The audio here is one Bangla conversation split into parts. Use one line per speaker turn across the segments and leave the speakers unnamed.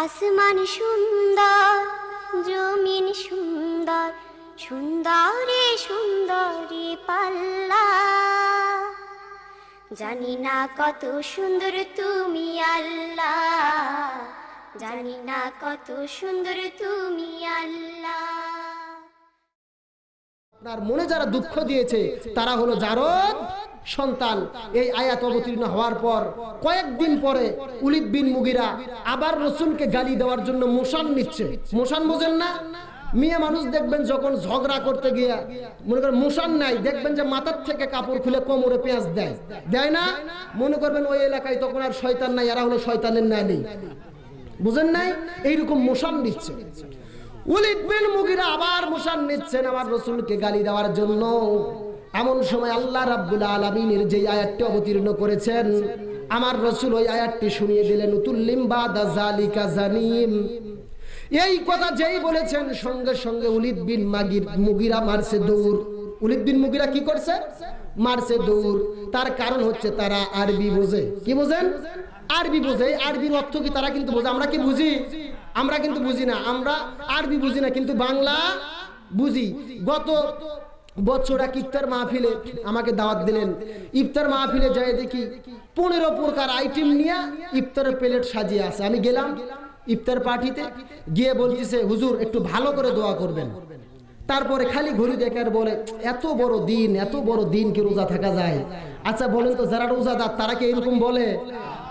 আসমান সুন্দর, জমিন সুন্দর, সুন্দরে সুন্দরে পাল্লা। জানি না কত সুন্দর তুমি আল্লাহ, জানি না কত সুন্দর তুমি আল্লাহ।
আপনার মনে যারা দুঃখ দিয়েছে তারা হলো জারদ সন্তান। এই আয়াত অবতীর্ণ হওয়ার পর কয়েকদিন পরে উলিদ বিন মুগিরা আবার রসুলকে গালি দেওয়ার জন্য মোশান নিচ্ছে। মোশান বোঝেন না? মেয়ে মানুষ দেখবেন যখন ঝগড়া করতে গিয়া মনে করেন মোশান নাই, দেখবেন যে মাথার থেকে কাপড় খুলে কোমরে পেঁয়াজ দেয়, দেয় না? মনে করবেন ওই এলাকায় তখন আর শয়তান নাই, এরা হলো শয়তানের নানি। বুঝেন নাই? এইরকম মোশান দিচ্ছে। উলিদ বিন মুগিরা আবার মোশান নিচ্ছেন আমার রসুলকে গালি দেওয়ার জন্য। এমন সময় আল্লাহ রাব্বুল আলামিনের যে আয়াতটি অবতীর্ণ করেছেন, আমার রসুল ওই আয়াতটি শুনিয়ে দিলেন, উতুল্লিম বাদা যালিকা জানিম। এই কথা যেই বলেছেন সঙ্গে সঙ্গে উলিদ বিন মুগিরা মারছে দৌড়। উলিদ বিন মুগিরা কি করছে? মারছে দৌড়। তার কারণ হচ্ছে তারা আরবি বোঝে। কি বোঝেন? আরবি বোঝে। আরবির অর্থ কি তারা কিন্তু বোঝে। আমরা কি বুঝি? আমরা কিন্তু বুঝি না। আমরা আরবি বুঝি না, কিন্তু বাংলা বুঝি। গত বছর এক ইফতার মাহফিলে আমাকে দাওয়াত দিলেন। ইফতার মাহফিলে যাই দেখি 15 প্রকার আইটেম নিয়ে ইফতারের প্লেট সাজিয়ে আছে। আমি গেলাম ইফতার পার্টিতে, গিয়ে বলতেছে হুজুর একটু ভালো করে দোয়া করবেন। তারপরে খালি ঘড়ি দেখার বলে এত বড় দিন, এত বড় দিন কি রোজা থাকা যায়? আচ্ছা বলেন তো, যারা রোজাদার তারা কি এরকম বলে?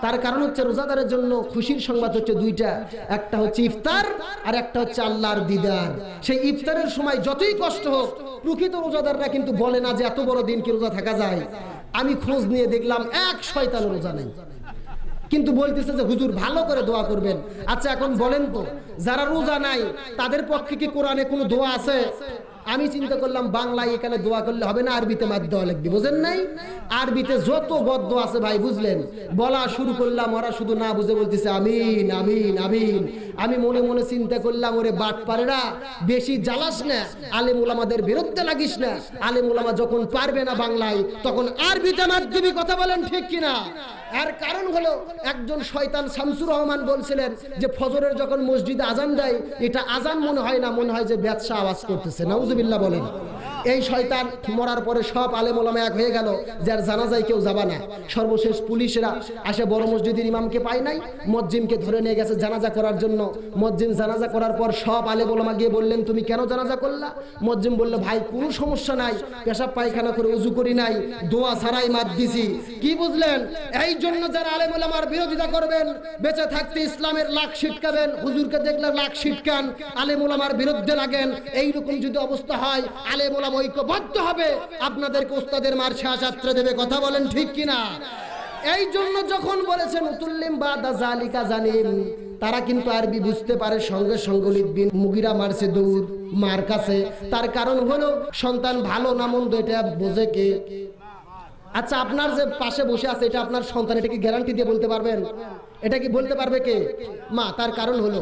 তার কারণ হচ্ছে রোজাদারের জন্য খুশির সংবাদ হচ্ছে দুইটা, একটা হচ্ছে ইফতার আর একটা হচ্ছে আল্লাহর দিদার। সেই ইফতারের সময় যতই কষ্ট হোক প্রকৃত রোজাদাররা কিন্তু বলে না যে এত বড় দিন কি রোজা থাকা যায়। আমি খোঁজ নিয়ে দেখলাম এক শয়তান রোজা নেই, কিন্তু বলতেছে যে হুজুর ভালো করে দোয়া করবেন। আচ্ছা এখন বলেন তো, যারা রোজা নাই তাদের পক্ষে কি কোরআনে কোনো দোয়া আছে? আমি চিন্তা করলাম বাংলায় এখানে দোয়া করলে হবে না, আরবিতে মার দেওয়া লাগবে। বুঝেন নাই? আরবিতে যত গদ্য আছে ভাই, বুঝলেন? বলা শুরু করলাম, ওরা শুধু না বুঝে বলতেছে আমিন আমিন আমিন। আমি মনে মনে চিন্তা করলাম, ওরে বাট পারেরা, বেশি জ্বালাস না, আলেম ওলামাদের বিরুদ্ধে লাগিস না। আলেম ওলামা যখন পারবে না বাংলায় তখন আরবিতে মার দিবি। কথা বলেন ঠিক কিনা? এর কারণ হলো একজন শয়তান শামসুর রহমান বলছিলেন যে ফজরের যখন মসজিদে আজান দেয় এটা আজান মনে হয় না, মনে হয় যে ব্যবসা আওয়াজ করতেছে। নাউজুবিল্লাহ বলেন। এই শয়তান মরার পরে সব আলেম ওলামা এক হয়ে গেল, যার জানাজায় কেউ যাবা না। সর্বশেষ পুলিশরা আসে বড় মসজিদের ইমামকে পায় নাই, মুয়াজ্জিনকে ধরে নিয়ে গেছে জানাজা করার জন্য। মুয়াজ্জিন জানাজা করার পর সব আলেম ওলামা গিয়ে বললেন তুমি কেন জানাজা করলা? মুয়াজ্জিন বলল ভাই কোনো সমস্যা নাই, পেশাব পায়খানা করে ওযু করি নাই, দোয়া ছাড়াই মার দিছি। কি বুঝলেন? এই জন্য যারা আলেম ওলামার বিরোধিতা করবেন বেঁচে থাকতে ইসলামের লাখ ছিটকাবেন, হুজুরকে দেখলে লাখ ছিটকান, আলেম ওলামার বিরুদ্ধে লাগেন। এইরকম যদি অবস্থা হয় আলেম ওলামা ঐক্যবদ্ধ হবে, আপনাদেরকে ওস্তাদের মার শেষাত্রে দেবে। কথা বলেন ঠিক কিনা? এই জন্য যখন বলেছেন উতুল্লিম বাদা যালিকা জানিম, তারা কিন্তু আরবি বুঝতে পারে। সঙ্গে সঙ্গে উলিদ বিন মুগিরা মারছে দৌড় মার কাছে। তার কারণ হলো সন্তান ভালো না মন্দ এটা বোঝে কে? আচ্ছা আপনার যে পাশে বসে আছে এটা আপনার সন্তান, এটা কি গ্যারান্টি দিয়ে বলতে পারবেন? এটা কি বলতে পারবে কে? মা। তার কারণ হলো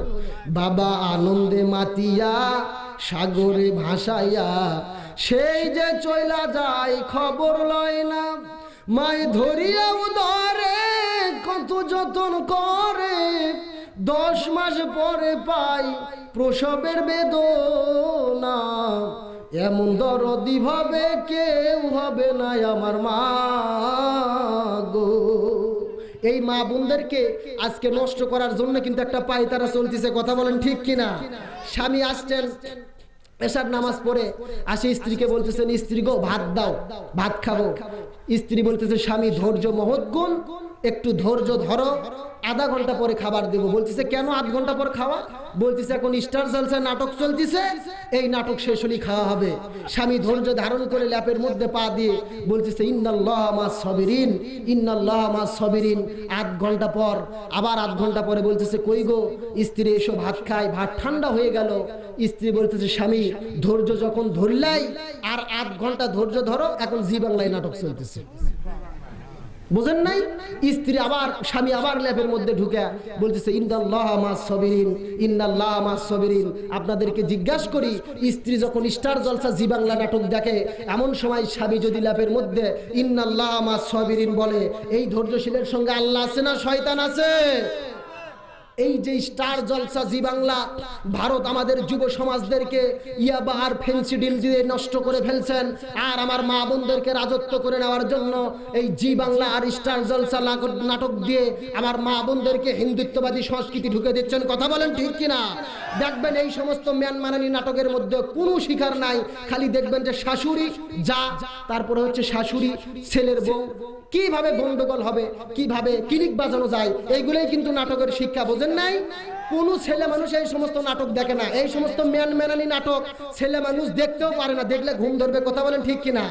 বাবা আনন্দে মাতিয়া সাগরে ভাসাইয়া সেই যে চইলা যায় খবর লয় না, মায় ধরিয়া উদরে কত যতন করে, 10 মাস পরে পাই প্রসবের বেদনা, এমন দরদি ভাবে কেউ হবে না আমার মা গো। এই মা বোনদেরকে আজকে নষ্ট করার জন্য কিন্তু একটা পায়তারা চলতেছে। কথা বলেন ঠিক কিনা? স্বামী আসছেন এশার নামাজ পড়ে আসে, স্ত্রীকে বলতেছেন স্ত্রী গো ভাত দাও, ভাত খাবো। স্ত্রী বলতেছে স্বামী ধৈর্য মহৎ গুণ, একটু ধৈর্য ধরো, আধা ঘন্টা পরে খাবার দেবো। বলতেছে কেন আধ ঘন্টা পর খাওয়া? বলতেছে এখন স্টার জলসা নাটক চলতেছে, এই নাটক শেষ হলেই খাওয়া হবে। স্বামী ধৈর্য ধারণ করে ল্যাপের মধ্যে পা দিয়ে বলতেছে ইন্নাল্লাহ মাস সাবিরিন, ইন্নাল্লাহ মাস সাবিরিন। আধ ঘন্টা পর আবার আধ ঘন্টা পরে বলতেছে কই গো স্ত্রী এসো ভাত খাই। ভাত ঠান্ডা হয়ে গেল। স্ত্রী বলতেছে স্বামী ধৈর্য যখন ধরলাই আর আধ ঘন্টা ধৈর্য ধরো, এখন জি বাংলায় নাটক চলতেছে। বুঝেন নাই? স্ত্রী আবার স্বামী আবার ল্যাপের মধ্যে ঢুকে বলতেছে ইন্নাল্লাহ মাস সাবিরিন, ইন্নাল্লাহ মাস সাবিরিন। আপনাদেরকে জিজ্ঞাসা করি, স্ত্রী যখন স্টার জলসা জি বাংলা নাটক দেখে, এমন সময় স্বামী যদি ল্যাপের মধ্যে ইন্নাল্লাহ মাস সাবিরিন বলে, এই ধৈর্যশীলের সঙ্গে আল্লাহ আছে না শয়তান আছে? এই যে স্টার জলসা জি বাংলা, ভারত আমাদের যুব সমাজদেরকে ইয়াবা আর ফেন্সিডিল দিয়ে নষ্ট করে ফেলছেন, আর আমার মা বোনদেরকে রাজত্ব করে নেওয়ার জন্য এই জি বাংলা আর স্টার জলসা নাটক দিয়ে আমার মা বোনদেরকে হিন্দুত্ববাদী সংস্কৃতি ঢুকে দিচ্ছেন। কথা বলেন ঠিক কিনা? দেখবেন এই সমস্ত ম্যানমারানি নাটকের মধ্যে কোনো শিকার নাই, খালি দেখবেন যে শাশুড়ি যা, তারপরে হচ্ছে শাশুড়ি ছেলের বউ, কিভাবে গন্ডগোল হবে, কিভাবে ক্লিক বাজানো যায়, এইগুলোই কিন্তু নাটকের শিক্ষা। বোঝেন নাই? কোন ছেলে মানুষ এই সমস্ত নাটক দেখে না, এই সমস্ত ম্যানমারানি নাটক ছেলে মানুষ দেখতেও পারে না, দেখলে ঘুম ধরবে। কথা বলেন ঠিক কিনা?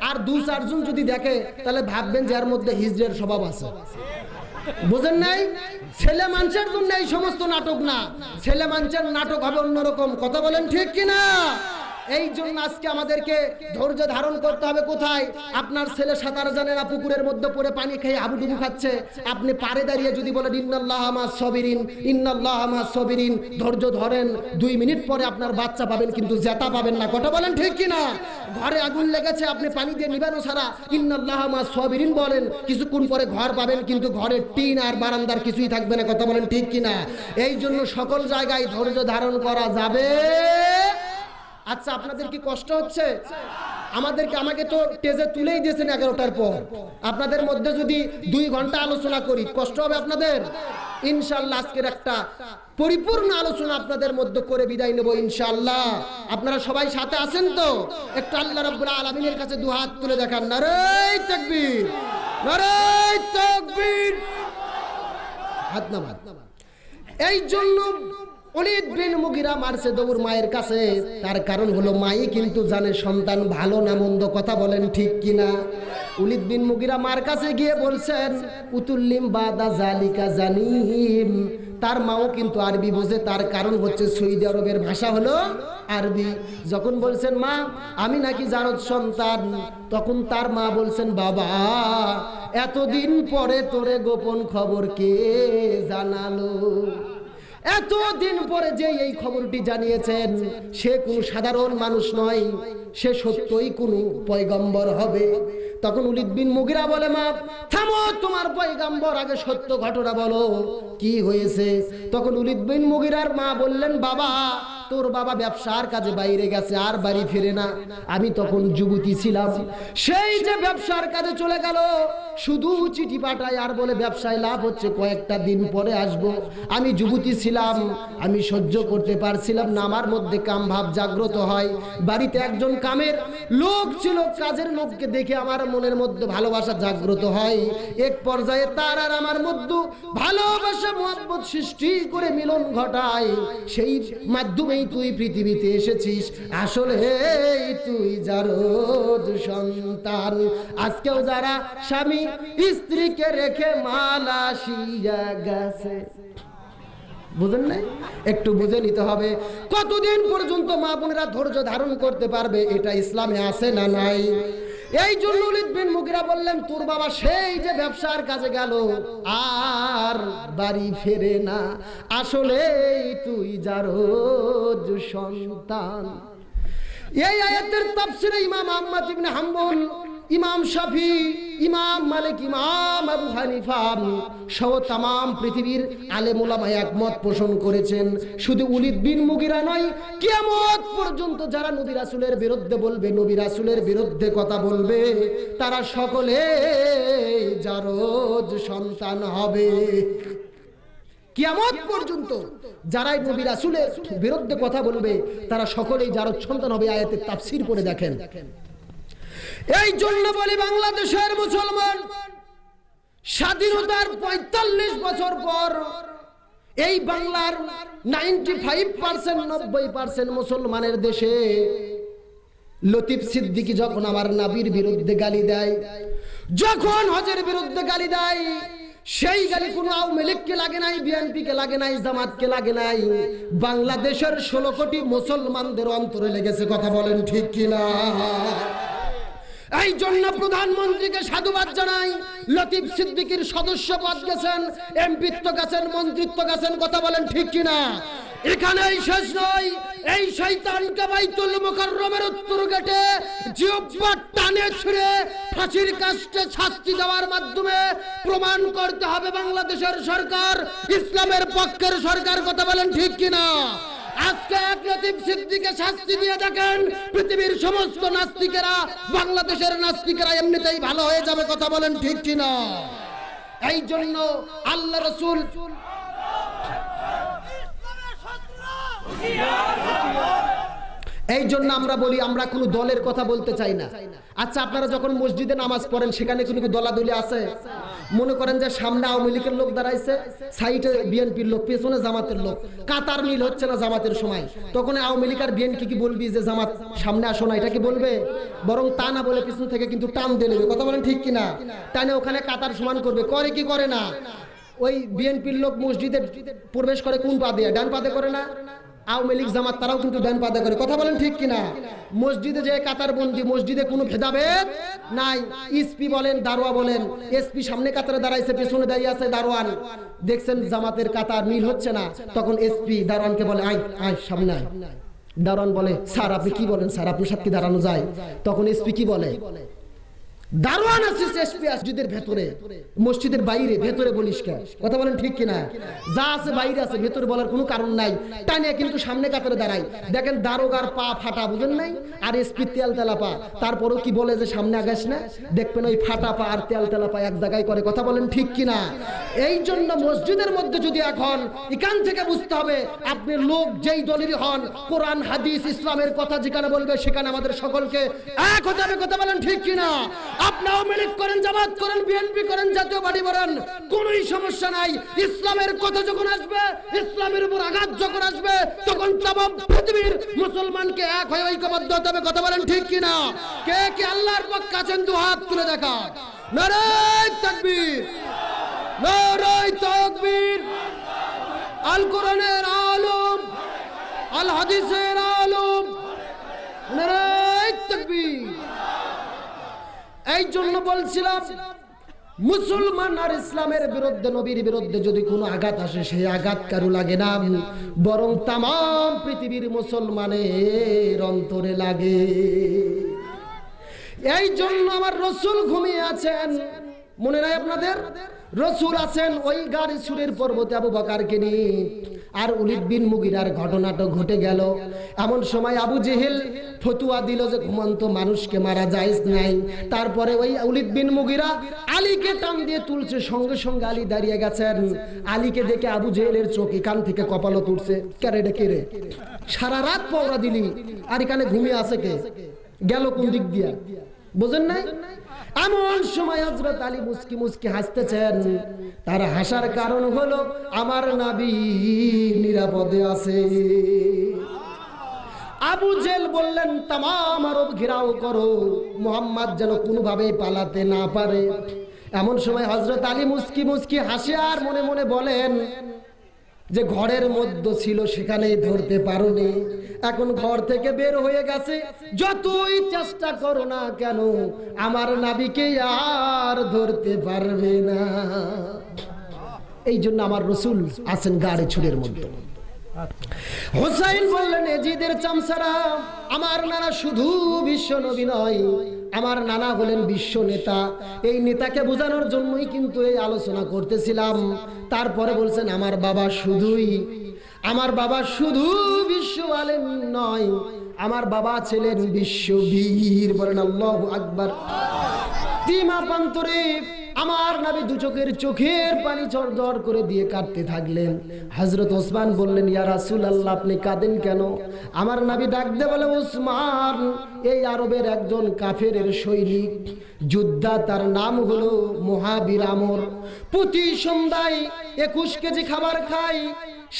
আর 2-4 জন যদি দেখে তাহলে ভাববেন যে এর মধ্যে হিজড়ের স্বভাব আছে। বুঝেন নাই? ছেলে মানুষের জন্য এই সমস্ত নাটক না, ছেলে মানুষের নাটক হবে অন্যরকম। কথা বলেন ঠিক কিনা? এই জন্য আজকে আমাদেরকে ধৈর্য ধারণ করতে হবে। কোথায়? আপনার ছেলে সাঁতার জানে না, পুকুরের মধ্যে পড়ে পানি খেয়ে হাবুডুবু খাচ্ছে, আপনি পারে দাঁড়িয়ে যদি বলেন ইন্নাল্লাহা মা'আস সাবিরিন, ইন্নাল্লাহা মা'আস সাবিরিন, ধৈর্য ধরেন, 2 মিনিট পরে আপনার বাচ্চা পাবেন, কিন্তু জেতা পাবেন না। কথা বলেন ঠিক কিনা? ঘরে আগুন লেগেছে, আপনি পানি দিয়ে নিবানো ছাড়া ইন্নাল্লাহা মা'আস সাবিরিন বলেন, কিছুক্ষণ পরে ঘর পাবেন, কিন্তু ঘরের টিন আর বারান্দার কিছুই থাকবে না। কথা বলেন ঠিক কিনা? এই জন্য সকল জায়গায় ধৈর্য ধারণ করা যাবে। আচ্ছা, আপনাদের কি কষ্ট হচ্ছে? আমাকে তো টেজে তুলেই দিয়েছেন 11টার পর। আপনাদের মধ্যে যদি 2 ঘন্টা আলোচনা করি, কষ্ট হবে আপনাদের? ইনশাআল্লাহ আজকের একটা পরিপূর্ণ আলোচনা আপনাদের মধ্যে করে বিদায় নেব ইনশাআল্লাহ। আপনারা সবাই সাথে আছেন তো? একটু আল্লাহ রাব্বুল আলামিনের কাছে 2 হাত তুলে দেখান, নারে তাকবীর, নারে তাকবীর, হাত নামান। এই জন্য ওলীদ বিন মুগিরা মারছে দৌড় মায়ের কাছে, তার কারণ হলো মাই কিন্তু জানে সন্তান ভালো না মন্দ। কথা বলেন ঠিক কিনা? ওলীদ বিন মুগিরা মার কাছে গিয়ে বলছেন উতুল্লিম বাদা জালিকা জানিম। তার মাও কিন্তু আরবি বোঝে, তার কারণ হচ্ছে সৌদি আরবের ভাষা হলো আরবি। যখন বলছেন মা আমি নাকি জারদ সন্তান, তখন তার মা বলছেন বাবা এতদিন পরে তোরে গোপন খবর কে জানালো? এতদিন পরে যে এই খবরটি জানিয়েছেন সে কোনো সাধারণ মানুষ নয়, সে সত্যই কোনো পয়গম্বর হবে। তখন ওলীদ বিন মুগিরা বলে মা থামো, তোমার পয়গম্বর, আগে সত্য ঘটনা বলো কি হয়েছে। তখন ওলীদ বিন মুগিরার মা বললেন বাবা তোর বাবা ব্যবসার কাজে বাইরে গেছে, আর বাড়ি ফিরে না। আমি তখন যুবতী ছিলাম, সেই যে ব্যবসার কাজে চলে গেল, শুধু চিঠি পাঠায় আর বলে ব্যবসায় লাভ হচ্ছে, কয়েকটা দিন পরে আসব। আমি যুবতী ছিলাম, আমি সহ্য করতে পারছিলাম না, আমার মধ্যে কাম ভাব জাগ্রত হয়। বাড়িতে একজন কামের লোক ছিল, কাজের লোককে দেখে আমার মনের মধ্যে ভালোবাসা জাগ্রত হয়। এক পর্যায়ে তার আর আমার মধ্যে ভালোবাসা মহব্বত সৃষ্টি করে মিলন ঘটায়। সেই মাধ্যমে তুই পৃথিবীতে এসেছিস, আসলে তুই জারদ সন্তান। আজকেও যারা স্বামী স্ত্রীকে রেখে মালা শিয়া গেছে, বুঝেন নাই? একটু বুঝে নিতে হবে কতদিন পর্যন্ত মা বোনেরা ধৈর্য ধারণ করতে পারবে, এটা ইসলামে আছে না নাই? এই জন্য ওলীদ বিন মুগিরা বললেন তোর বাবা সেই যে ব্যবসার কাজে গেল আর বাড়ি ফেরে না, আসলে তুই জারদ সন্তান। এই আয়াতের তাফসীরে ইমাম আহমদ ইবনে হাম্বল, ইমাম শাফি, ইমাম মালিক, ইমাম আবু হানিফা সহ তামাম পৃথিবীর আলেম ওলামা একমত পোষণ করেছেন। শুধু ওলীদ বিন মুগিরা নয়, কিয়ামত পর্যন্ত যারা নবী রাসূলের বিরুদ্ধে বলবে, নবী রাসূলের বিরুদ্ধে কথা বলবে, তারা সকলে জারদ সন্তান হবে। কিয়ামত পর্যন্ত যারাই নবী রাসূলের বিরুদ্ধে কথা বলবে তারা সকলেই জারদ সন্তান হবে। আয়াতের তাফসীর পড়ে দেখেন। এই জন্য বলি বাংলাদেশের মুসলমান স্বাধীনতার ৪৫ বছর পর এই বাংলার 95% 90% মুসলমানের দেশে লতিফ সিদ্দিকী যখন আমার নবীর বিরুদ্ধে গালি দেয়, যখন হজের বিরুদ্ধে গালি দেয়, সেই গালি কোনো আওয়ামী লীগকে লাগে নাই, বিএনপিকে লাগে নাই, জামাতকে লাগে নাই, বাংলাদেশের 16 কোটি মুসলমানদের অন্তরে লেগেছে। কথা বলেন ঠিক কিনা? এই জন্য প্রধানমন্ত্রীকে সাধুবাদ জানাই, লতিফ সিদ্দিকীর সদস্য পদ গেছেন, এমপিত্ব গেছেন, মন্ত্রিত্ব গেছেন। কথা বলেন ঠিক কিনা? এখানেই শেষ নয়, এই শয়তানকে বাইতুল মুকাররমের উত্তর গেটে জিহ্বা টানে ছিঁড়ে ফাঁসির কাস্টে শাস্তি দেওয়ার মাধ্যমে প্রমাণ করতে হবে বাংলাদেশের সরকার ইসলামের পক্ষের সরকার। কথা বলেন ঠিক কিনা? আজকে এক লতিফ সিদ্দিকে শাস্তি দিয়ে দেখেন, পৃথিবীর সমস্ত নাস্তিকেরা, বাংলাদেশের নাস্তিকেরা এমনিতেই ভালো হয়ে যাবে। কথা বলেন ঠিক কিনা? এই জন্য আল্লাহ রাসূল এই জন্য আমরা বলি আমরা কোনো দলের কথা বলতে চাই না। আচ্ছা, আপনারা যখন মসজিদে নামাজ পড়েন সেখানে কোনো দলাদলি আছে? মনে করেন যে সামনে আওয়ামী লীগের লোক দাঁড়াইছে, সাইডে বিএনপির লোক, পেছনে জামাতের লোক, কাতার মিল হচ্ছে না জামাতের সময়, তখন আওয়ামী লীগ আর বিএনপি কি বলবি যে জামাত সামনে আসো না, এটা কি বলবে? বরং তা না বলে পিছন থেকে কিন্তু টান দিয়ে নেবে। কথা বলেন ঠিক কিনা? টানে ওখানে কাতার সমান করবে। করে কি করে না? ওই বিএনপির লোক মসজিদে প্রবেশ করে কোন পা দিয়ে? ডান পাতে করে না? আওয়ামী লীগ জামাত তারাও কিন্তু ডান পাতে করে। কথা বলেন ঠিক কিনা? মসজিদে যে কাতার বন্দি, মসজিদে কোনো ভেদাভেদ নাই। এসপি বলেন, দারোয়া বলেন, এসপি সামনে কাতারে দাঁড়াইছে, পেছনে দাঁড়িয়ে আছে দারোয়ান, দেখছেন জামাতের কাতার মিল হচ্ছে না, তখন এসপি দারোয়ানকে বলে আয় আয় সামনে আয়। দারোয়ান বলে স্যার আপনি কি বলেন স্যার, আপনার সাথে কি দাঁড়ানো যায়? তখন এসপি কি বলে? দারোয়ান আছে এসপি মসজিদের ভেতরে, মসজিদের বাইরে, ভেতরে বলিস কেন? কথা বলেন ঠিক কিনা? যা আছে বাইরে আছে, ভেতরে বলার কোনো কারণ নাই। টানিয়া কিন্তু সামনে কাতারে দাঁড়াই, দেখেন দারোগার পা ফাটা, বুঝেন নাই? আর এসপি তেল তেলা পা, তারপরও কি বলে যে সামনে আগাস না? দেখবেন ওই ফাটা পা আর তেল তেলা পা এক জায়গায় করে। কথা বলেন ঠিক কিনা? এই জন্য মসজিদের মধ্যে যদি এখন এখান থেকে বুঝতে হবে, আপনি লোক যেই দলেরই হন, কোরআন হাদিস ইসলামের কথা যেখানে বলবে সেখানে আমাদের সকলকে এক হতে হবে। কথা বলেন ঠিক কিনা? আপনি আওয়ামী লীগ করেন, জামাত করেন, বিএনপি করেন, জাতীয় পার্টি করেন, কোনোই সমস্যা নাই। ইসলামের কথা যখন আসবে, ইসলামের উপর আঘাত যখন আসবে, তখন তামাম পৃথিবীর মুসলমানকে এক হয়ে ঐক্যবদ্ধ হতে হবে। কথা বলেন ঠিক কিনা? কে কে আল্লাহর পক্ষে আছেন দু হাত তুলে দেখা। নারায়ে তাকবীর, নারায়ে তাকবীর। আল কোরআনের আলম, আল হাদিসের আলম, নারায়ে তাকবীর। এই জন্য বলছিলাম, মুসলমান আর ইসলামের বিরুদ্ধে, নবীর বিরুদ্ধে যদি কোনো আঘাত আসে, সেই আঘাত কারো লাগে না, বরং তামাম পৃথিবীর মুসলমানের অন্তরে লাগে। এই জন্য আমার রাসূল ঘুমিয়ে আছেন, মনে নাই আপনাদের? রাসূল আছেন ওই গাড়ি সুরের পর্বতে আবু বকরকে নিয়ে, আর উলিদ বিন মুগিরার ঘটনাটা ঘটে গেল। এমন সময় আবু জেহেল ফতুয়া দিল যে ঘুমন্ত মানুষকে মারা জায়েজ নাই। তারপরে ওই উলিদ বিন মুগিরা আলীকে টান দিয়ে তুলছে, সঙ্গে সঙ্গে আলী দাঁড়িয়ে গেছেন। আলীকে দেখে আবু জেহেলের চোখ এখান থেকে কপালে তুলছে, কেরে ডেকে রে, সারা রাত পওরা দিলি আর এখানে ঘুমিয়ে আছে কে? গেল কোন দিক দিয়া? বুঝেন নাই? এমন সময় হযরত আলী মুস্কি মুস্কি হাসতেছেন। তার হাসার কারণ হলো আমার নবী নিরাপদে আছে। আবু জেহেল বললেন তামাম আরব ঘেরাও করো, মুহাম্মদ যেন কোনোভাবে পালাতে না পারে। এমন সময় হযরত আলী মুস্কি মুস্কি হাসে আর মনে মনে বলেন যে ঘরের মধ্যে ছিল সেখানেই ধরতে পারোনি, এখন ঘর থেকে বের হয়ে গেছে, যতই চেষ্টা করো না কেন আমার নবীকে আর ধরতে পারবে না। এই জন্য আমার রাসূল আছেন গাড়ি ছুরের মধ্যে। হুসাইন বললেন এজিদের চামচারা, আমার নানা শুধু বিশ্ব নবী নয়, আমার নানা হলেন বিশ্ব নেতা। এই নেতাকে বোঝানোর জন্যই কিন্তু এই আলোচনা করতেছিলাম। তারপরে বলছেন আমার বাবা শুধু বিশ্ব আলেম নয়, আমার বাবা ছিলেন বিশ্ববীর। বলেন আল্লাহু আকবার। তিমা পান্তরে আমার নবী দু চোখের পানি ঝরঝর করে দিয়ে কাঁদতে থাকলেন। হযরত ওসমান বললেন ইয়া রাসূলুল্লাহ আপনি কাঁদেন কেন? আমার নবী ডাক দিয়ে বলে ওসমান এই আরবের একজন কাফেরের সৈনিক, যোদ্ধা, তার নাম হলো মুহাবির আমর। প্রতি সন্ধ্যায় 21 কেজি খাবার খায়,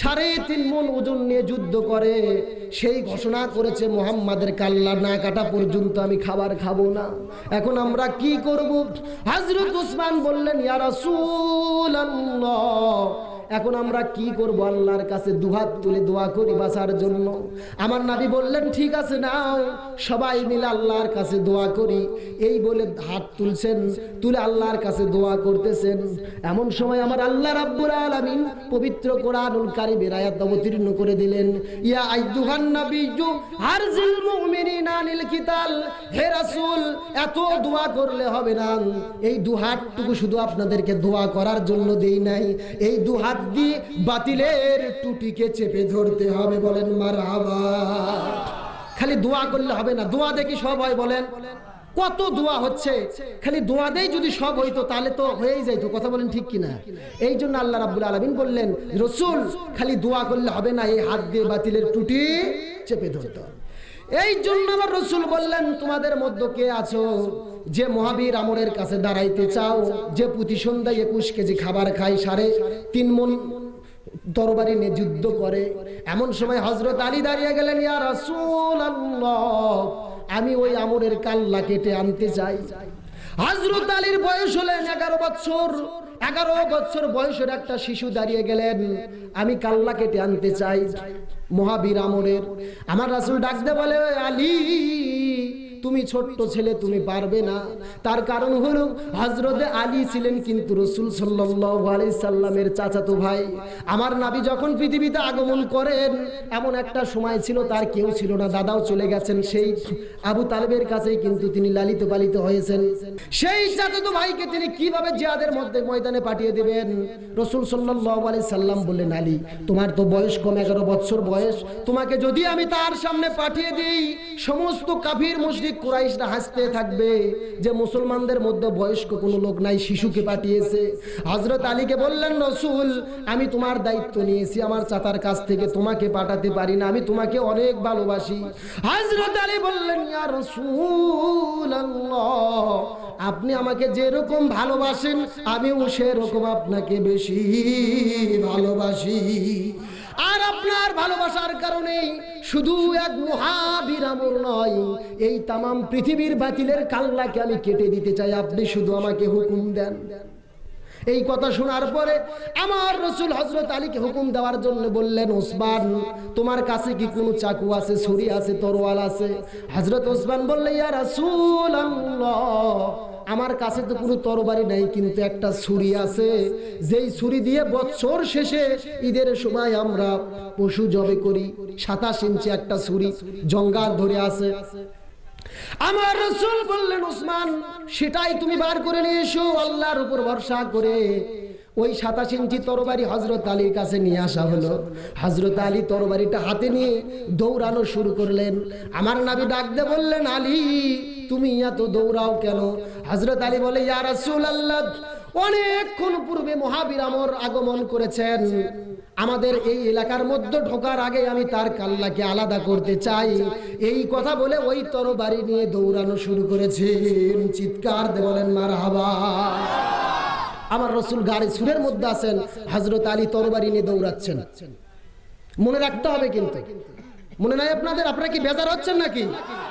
3.5 মণ ওজন নিয়ে যুদ্ধ করে। সেই ঘোষণা করেছে মুহাম্মাদের কাল্লা না কাটা পর্যন্ত আমি খাবার খাবো না। এখন আমরা কি করব? হযরত ওসমান বললেন ইয়া রাসূলুল্লাহ এখন আমরা কি করব? আল্লাহর কাছে দুহাত তুলে দোয়া করি বাঁচার জন্য। আমার নবী বললেন ঠিক আছে নাও, সবাই মিলে আল্লাহর কাছে দোয়া করি। এই বলে হাত তুলছেন, তুলে আল্লাহর কাছে দোয়া করতেছেন। এমন সময় আমার আল্লাহ রাব্বুল আলামিন পবিত্র কোরআনুল কারীমের আয়াত অবতীর্ণ করে দিলেন, ইয়া আইয়ুহান নাবিয়্যু হারজিল মুমিনিনা আনিল কিতাল। হে রাসূল, এত দোয়া করলে হবে না। এই দুহাতটুকু শুধু আপনাদেরকে দোয়া করার জন্য দেই নাই, এই দুহাত দিয়ে বাতিলের টুটিকে চেপে ধরতে হবে। বলেন মারহাবা। খালি দোয়া করলে হবে না, দোয়া দেখি সব হয়? বলেন কত দোয়া হচ্ছে, খালি দোয়া দেই যদি সব হইতো তাহলে তো হয়েই যাইতো। কথা বলেন ঠিক কিনা? এই জন্য আল্লাহ রাব্বুল আলামিন বললেন, রাসূল খালি দোয়া করলে হবে না, এই হাত দিয়ে বাতিলের টুটি চেপে ধরতে হবে। এই জন্য আমার রাসূল বললেন, তোমাদের মধ্যে কে আছো যে মহাবীর আমরের কাছে দাঁড়াইতে চাও, যে প্রতি সন্ধ্যায় 21 কেজি খাবার খায়, 3.5 মণ তরবারি নিয়ে যুদ্ধ করে? এমন সময় হযরত আলী দাঁড়িয়ে গেলেন, ইয়া রাসূলুল্লাহ, আমি ওই আমরের কাল্লা কেটে আনতে চাই। হযরত আলীর বয়স হলেন 11 বছর। 11 বছর বয়সের একটা শিশু দাঁড়িয়ে গেলেন, আমি কাল্লা কেটে আনতে চাই মহাবীর আমরের। আমার রাসূল ডাকতে বলে, আলী তুমি ছোট্ট ছেলে, তুমি পারবে না। তার কারণ হলো হযরতে আলী ছিলেন কিন্তু রাসূল সাল্লাল্লাহু আলাইহি সাল্লামের চাচাতো ভাই। আমার নবী যখন পৃথিবীতে আগমন করেন, এমন একটা সময় ছিল তার কেউ ছিল না, দাদাও চলে গেছেন, সেই আবু তালেবের কাছেই কিন্তু তিনি লালিত পালিত হয়েছেন। সেই চাচাতো ভাইকে তিনি কিভাবে জিহাদের ময়দানে পাঠিয়ে দিবেন? রাসূল সাল্লাল্লাহু আলাইহি সাল্লাম বললেন, আলী তোমার তো বয়স কম, 11 বছর বয়স, তোমাকে যদি আমি তার সামনে পাঠিয়ে দিই, সমস্ত কাফির মুশরিক কুরাইশরা হাসতে থাকবে যে মুসলমানদের মধ্যে বয়স্ক কোনো লোক নাই, শিশুকে পাঠিয়েছে। হযরত আলীকে বললেন, রাসূল আমি তোমার দায়িত্ব নিয়েছি, আমার চাচার কাছ থেকে তোমাকে পাঠাতে পারি না, আমি তোমাকে অনেক ভালোবাসি। হযরত আলী বললেন, ইয়া রাসূলুল্লাহ, আপনি আমাকে যেরকম ভালোবাসেন আমিও সেরকম আপনাকে বেশি ভালোবাসি। আর আপনার ভালোবাসার কারণে শুধু এক মহাবীর আমর নয়, এই তামাম পৃথিবীর বাতিলের কাল্লাকে আমি কেটে দিতে চাই, আপনি শুধু আমাকে হুকুম দেন। এই কথা শোনার পরে আমার রাসূল হযরত আলীকে হুকুম দেওয়ার জন্য বললেন, ওসমান তোমার কাছে কি কোনো চাকু আছে, ছুরি আছে, তরোয়াল আছে? হযরত ওসমান বললেন, ইয়া রাসূলুল্লাহ, আমার কাছে তো কোনো তরবারি নাই, কিন্তু একটা ছুরি আছে, যেই ছুরি দিয়ে বছর শেষে ঈদের সময় আমরা পশু জবে করি। 27 ইঞ্চি একটা ছুরি, জঙ্গার ধরে আছে। আমার রাসূল বললেন, ওসমান সেটাই তুমি বার করে নিয়ে এসো। আল্লাহর উপর ভরসা করে ওই 27 ইঞ্চি তরবারি হযরত আলীর কাছে নিয়ে আসা হলো। হযরত আলী তরবারিটা হাতে নিয়ে দৌড়ানো শুরু করলেন। আমার নবী ডাক দিয়ে বললেন, আলী তুমি এত দৌড়াও কেন? হযরত আলী বলে, ইয়া রাসূলুল্লাহ, অনেকক্ষণ পূর্বে মহাবীর আমর আগমন করেছেন, আমাদের এই এলাকার মধ্যে ঢোকার আগে আমি তার কাল্লাকে আলাদা করতে চাই। এই কথা বলে ওই তরবারি নিয়ে দৌড়ানো শুরু করেছেন। চিৎকার দিয়ে বলেন মারহাবা। আমার রাসূল গাড়ি সুরের মধ্যে আছেন, হযরত আলী তরবারি নিয়ে দৌড়াচ্ছেন। মনে রাখতে হবে কিন্তু, মনে নাই আপনাদের? আপনারা কি বেজার হচ্ছেন নাকি?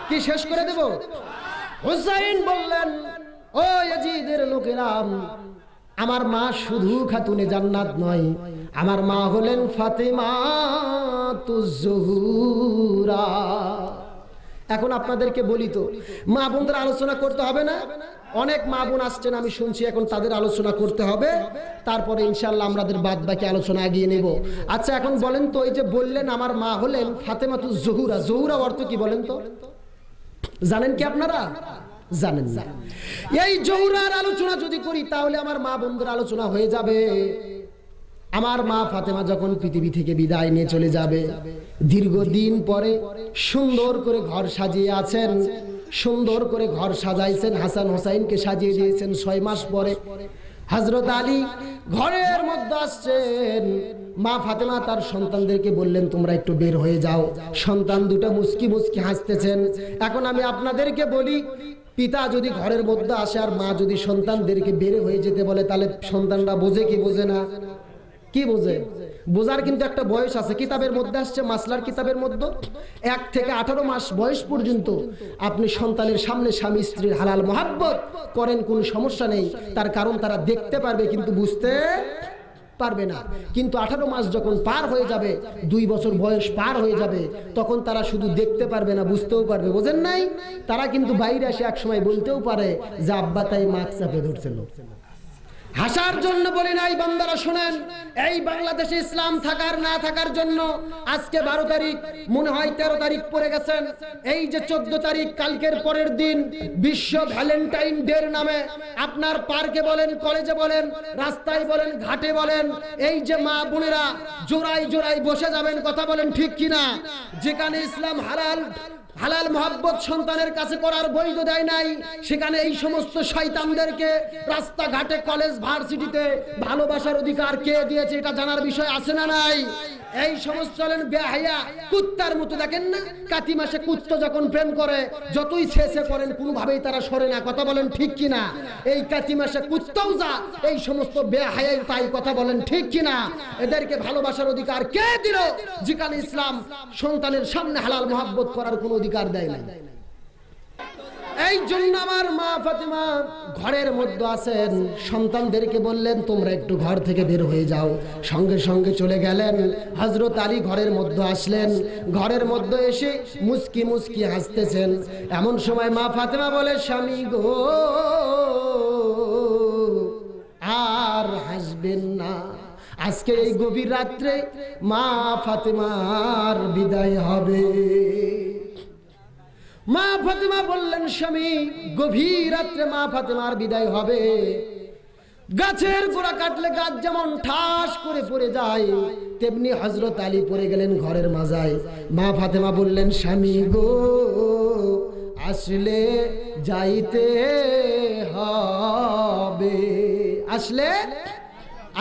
কি শেষ করে দেব? হুসাইন বললেন, ও ইয়াজিদের লোকেরা, আমার মা শুধু খাতুনে জান্নাত নয়, আমার মা হলেন ফাতেমাতুজ জোহরা। এখন আপনাদেরকে বলি তো, মা বোনদের আলোচনা করতে হবে না? অনেক মা বোন আসছেন আমি শুনছি, এখন তাদের আলোচনা করতে হবে, তারপরে ইনশাআল্লাহ আমাদের বাদ বাকি আলোচনা এগিয়ে নেব। আচ্ছা এখন বলেন তো, এই যে বললেন আমার মা হলেন ফাতেমাতুজ জোহরা, জোহরা অর্থ কি বলেন তো? জানেন কি আপনারা? জানেন না? এই জোহরার আলোচনা যদি করি তাহলে আমার মা বোনদের আলোচনা হয়ে যাবে। আমার মা ফাতেমা যখন পৃথিবী থেকে বিদায় নিয়ে চলে যাবে, দীর্ঘদিন পরে সুন্দর করে ঘর সাজিয়ে আছেন, সুন্দর করে ঘর সাজাইছেন, হাসান হোসাইনকে সাজিয়ে দিয়েছেন। 6 মাস পরে হযরত আলী ঘরের মধ্যে আসছেন। মা ফাতেমা তার সন্তানদেরকে বললেন, তোমরা একটু বের হয়ে যাও। সন্তান দুটো মুস্কি মুস্কি হাসতেছেন। এখন আমি আপনাদেরকে বলি, পিতা যদি ঘরের মধ্যে আসে আর মা যদি সন্তানদেরকে বের হয়ে যেতে বলে, তাহলে সন্তানরা বোঝে কি বোঝে না? কি বোঝে? বোঝার কিন্তু একটা বয়স আছে। কিতাবের মধ্যে আসছে, মাসলার কিতাবের মধ্যে 1 থেকে 18 মাস বয়স পর্যন্ত আপনি সন্তানের সামনে স্বামী স্ত্রীর হালাল মহাব্বত করেন, কোনো সমস্যা নেই। তার কারণ তারা দেখতে পারবে কিন্তু বুঝতে পারবে না। কিন্তু 18 মাস যখন পার হয়ে যাবে, 2 বছর বয়স পার হয়ে যাবে, তখন তারা শুধু দেখতে পারবে না, বুঝতেও পারবে। বোঝেন নাই? তারা কিন্তু বাইরে এসে এক সময় বলতেও পারে যে আব্বা তাই মাছ চাপে ধরছিল। হাসার জন্য বলি নাই বান্দারা, শুনেন, এই বাংলাদেশে ইসলাম থাকার না থাকার জন্য আজকে 12 তারিখ, মনে হয় 13 তারিখ পড়ে গেছেন, এই যে 14 তারিখ কালকের পরের দিন বিশ্ব ভ্যালেন্টাইন ডের নামে আপনার পার্কে বলেন, কলেজে বলেন, রাস্তায় বলেন, ঘাটে বলেন, এই যে মা বোনেরা জোড়ায় জোড়ায় বসে যাবেন, কথা বলেন ঠিক কিনা? যেখানে ইসলাম হালাল মহব্বত সন্তানের কাছে করার বৈধ দেয় নাই, সেখানে এই সমস্ত শয়তানদেরকে রাস্তাঘাটে, কলেজ, ভার্সিটিতে ভালোবাসার অধিকার কে দিয়েছে এটা জানার বিষয় আছে না নাই? এই সমস্ত চলেন বেহায়া কুত্তার মতো, দেখেন না কাতি মাসে কুত্তা যখন প্রেম করে যতই ছেঁচে করেন কোনোভাবেই তারা সরে না, কথা বলেন ঠিক কিনা? এই কাতি মাসে কুত্তাও যা, এই সমস্ত বেহায়াই তাই, কথা বলেন ঠিক কিনা? এদেরকে ভালোবাসার অধিকার কে দিল যেখানে ইসলাম সন্তানের সামনে হালাল মহব্বত করার কোনো অধিকার দেয় না? এই জন্য আমার মা ফাতেমা ঘরের মধ্যে আছেন, সন্তানদেরকে বললেন তোমরা একটু ঘর থেকে বের হয়ে যাও। সঙ্গে সঙ্গে চলে গেলেন। হযরত আলী ঘরের মধ্যে আসলেন, ঘরের মধ্যে এসে মুস্কি মুস্কি হাসতেছেন। এমন সময় মা ফাতেমা বলে, স্বামী গো আর হাসবেন না, আজকে এই গভীর রাত্রে মা ফাতেমার বিদায় হবে। মা ফাতেমা বললেন, স্বামী গভীর রাত্রে মা ফাতেমার বিদায় হবে। গাছের গোড়া কাটলে গাছ যেমন ঠাস করে পড়ে যায়, তেমনি হযরত আলী পড়ে গেলেন ঘরের মাজায়। মা ফাতেমা বললেন, স্বামী গো আসলে যাইতে হবে। আসলে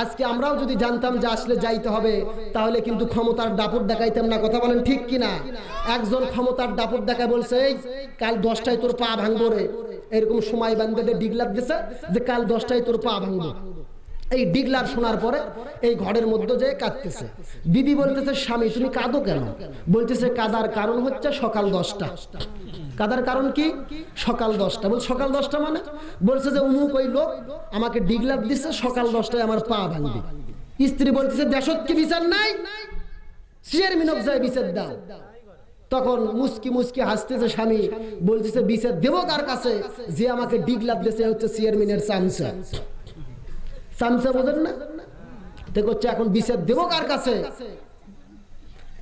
আজকে আমরাও যদি জানতাম যে আসলে যাইতে হবে, তাহলে কিন্তু ক্ষমতার দাপট দেখাইতাম না, কথা বলেন ঠিক কিনা? একজন ক্ষমতার দাপট দেখায় বলছে, এই কাল 10টায় তোর পা ভাঙবো রে, এরকম সময় বান্ধে ডিগলার দিছে যে কাল 10টায় তোর পা ভাঙবো। এই ডিগলার শোনার পরে এই ঘরের মধ্যে যে কাঁদতেছে। বিবি বলতেছে, স্বামী তুমি কাঁদো কেন? বলতেছে, কাদার কারণ হচ্ছে সকাল 10টা। কাদার কারণ কি? সকাল 10টা। বল সকাল 10টা মানে? বলছে যে অমুক ওই লোক আমাকে ডিগলার দিচ্ছে, সকাল 10টায় আমার পা ভাঙবে। স্ত্রী বলতেছে, দেশত কি বিচার নাই? চেয়ারম্যানক যায় বিচার দাও। তখন মুস্কি মুস্কি হাসতেছে স্বামী, বলতেছে বিচার দেবো কার কাছে? যে আমাকে ডিগলার দিচ্ছে হচ্ছে চেয়ারম্যানের চামচা। চামচা বোঝেন না? দেখো এখন বিচার দেবো কার কাছে?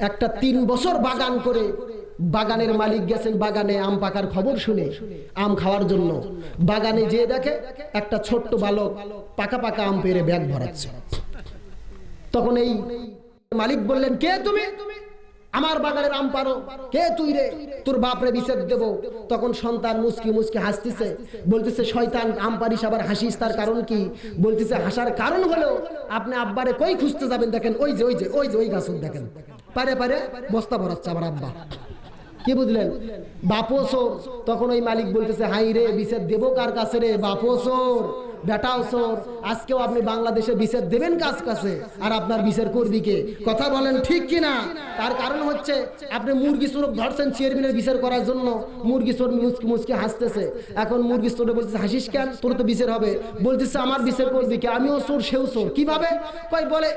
একটা 3 বছর বাগান করে বাগানের মালিক গেছেন বাগানে আম পাকার খবর শুনে আম খাওয়ার জন্য। বাগানে যেয়ে দেখে একটা ছোট্ট বালক পাকা পাকা আম পেরে ব্যাগ ভরাচ্ছে। তখন এই মালিক বললেন, কে তুমি? আমার বাগানের আম পারো? কে তুই রে? তোর বাপরে বিচার দেব। তখন সন্তান মুস্কি মুস্কি হাসতেছে, বলতেছে, শয়তান আম পারিস আবার হাসিস, তার কারণ কি? বলতেছে, হাসার কারণ হলো আপনি আব্বারে কই খুঁজতে যাবেন, দেখেন ওই যে ওই যে ওই যে ওই গাছ দেখেন, পারে পারে বস্তা ভরাচ্ছে আমার আব্বা। কি বুঝলেন? বাপও চোর। তখন ওই মালিক বলতেছে, হাই রে বিচার দেবো কার কাছে রে? বাপও চোর, বেটাও চোর, আজকেও আপনি বাংলাদেশে বিচার দেবেন কাজ কাছে, আর আপনার বিচার করবি কে? কথা বলেন ঠিক কিনা? তার কারণ হচ্ছে আপনি মুরগি চোর ধরছেন চেয়ারম্যানের বিচার করার জন্য। মুরগি চোর মুচকি মুচকি হাসতেছে। এখন মুরগি চোরে বলতেছে, হাসিস কেন? তোর তো বিচার হবে। বলতেছে, আমার বিচার করবি কে? আমিও চোর সেও চোর। কিভাবে? কয় বলে,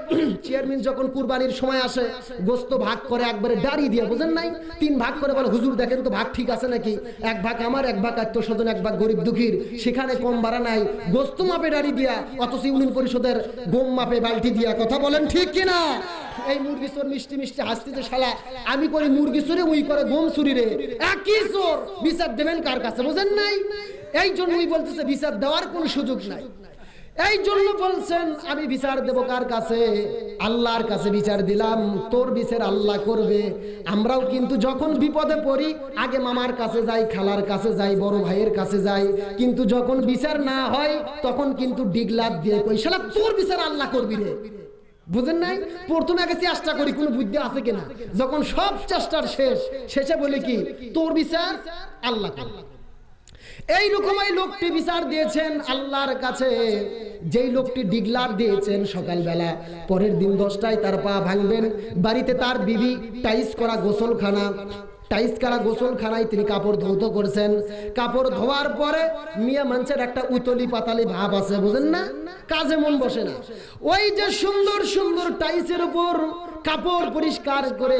চেয়ারম্যান যখন কুরবানির সময় আসে গোস্ত ভাগ করে একবারে দাঁড়ি দিয়ে, বুঝেন নাই? 3 ভাগ করে বলে, হুজুর দেখেন তো ভাগ ঠিক আছে নাকি? 1 ভাগ আমার, 1 ভাগ আত্মস্বজন, 1 ভাগ গরিব দুঃখীর। সেখানে কম বাড়া নাই, গোস্ত মাপে দাঁড়ি দিয়া, অথচ ইউনিয়ন পরিষদের গম মাপে বালতি দিয়া। কথা বলেন ঠিক কিনা? এই মুরগি চোর মিষ্টি মিষ্টি হাসতেছে, শালা আমি করি মুরগি চুরি, উই করে গম চুরি রে, একই চোর। বিচার দেবেন কার কাছে? বুঝেন নাই? এই জন্যই বলতেছে বিচার দেওয়ার কোনো সুযোগ নাই। এই জন্য বলছেন, আমি বিচার দেব কার কাছে? আল্লাহর কাছে বিচার দিলাম, তোর বিচার আল্লাহ করবে। আমরাও কিন্তু যখন বিপদে পড়ি আগে মামার কাছে যাই, খালার কাছে যাই, বড় ভাইয়ের কাছে যাই, কিন্তু যখন বিচার না হয় তখন কিন্তু ডিগলার দিয়ে কই, শালা তোর বিচার আল্লাহ করবি রে। বুঝেন নাই? প্রথমে আগে চেষ্টা করি কোনো বুদ্ধি আছে কিনা, যখন সব চেষ্টার শেষে বলি কি, তোর বিচার আল্লাহ করবে। এইরকম এই লোকটি বিচার দিয়েছেন আল্লাহর কাছে। যেই লোকটি ডিগলার দিয়েছেন সকালবেলা, পরের দিন 10টায় তার পা ভাঙবেন। বাড়িতে তার বিবি টাইস করা গোসলখানা, টাইস করা গোসলখানায় তিনি কাপড় ধৌত করছেন। কাপড় ধোয়ার পরে মিয়া মানুষের একটা উতলি পাতালি ভাব আছে, বুঝেন না, কাজে মন বসে না। ওই যে সুন্দর সুন্দর টাইসের উপর কাপড় পরিষ্কার করে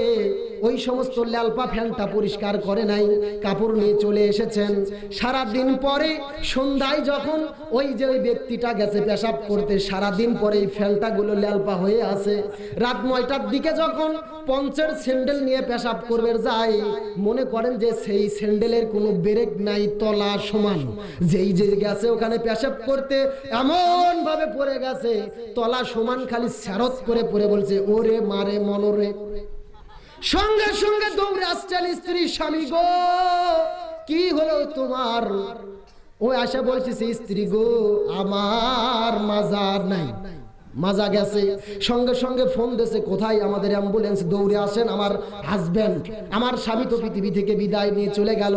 ওই সমস্ত ল্যালপা ফ্যানটা পরিষ্কার করে নাই, কাপড় নিয়ে চলে এসেছেন। সারাদিন পরে সন্ধ্যায় যখন ওই যে ওই ব্যক্তিটা গেছে পেশাব করতে, সারাদিন পরে এই ফ্যানটা গুলো ল্যালপা হয়ে আছে। রাত 9টার দিকে যখন পঞ্চের স্যান্ডেল নিয়ে পেশাব করবে যায়, মনে করেন যে সেই স্যান্ডেলের কোনো ব্রেক নাই, তলা সমান, যেই যে গেছে ওখানে পেশাব করতে এমন ভাবে পড়ে গেছে, তলা সমান, খালি স্যারত করে পড়ে বলছে ওরে মারে মনরে। সঙ্গে সঙ্গে দৌড়ে আসছেন স্ত্রী, স্বামী গো কি হলো তোমার? ওই আশা বলছে স্ত্রী গো আমার মাজা নাই, মাজা গেছে। সঙ্গে সঙ্গে ফোন দিয়েছে, কোথায়? আমাদের অ্যাম্বুলেন্স, দৌড়ে আসেন, আমার হাজবেন্ড, আমার স্বামী তো পৃথিবী থেকে বিদায় নিয়ে চলে গেল।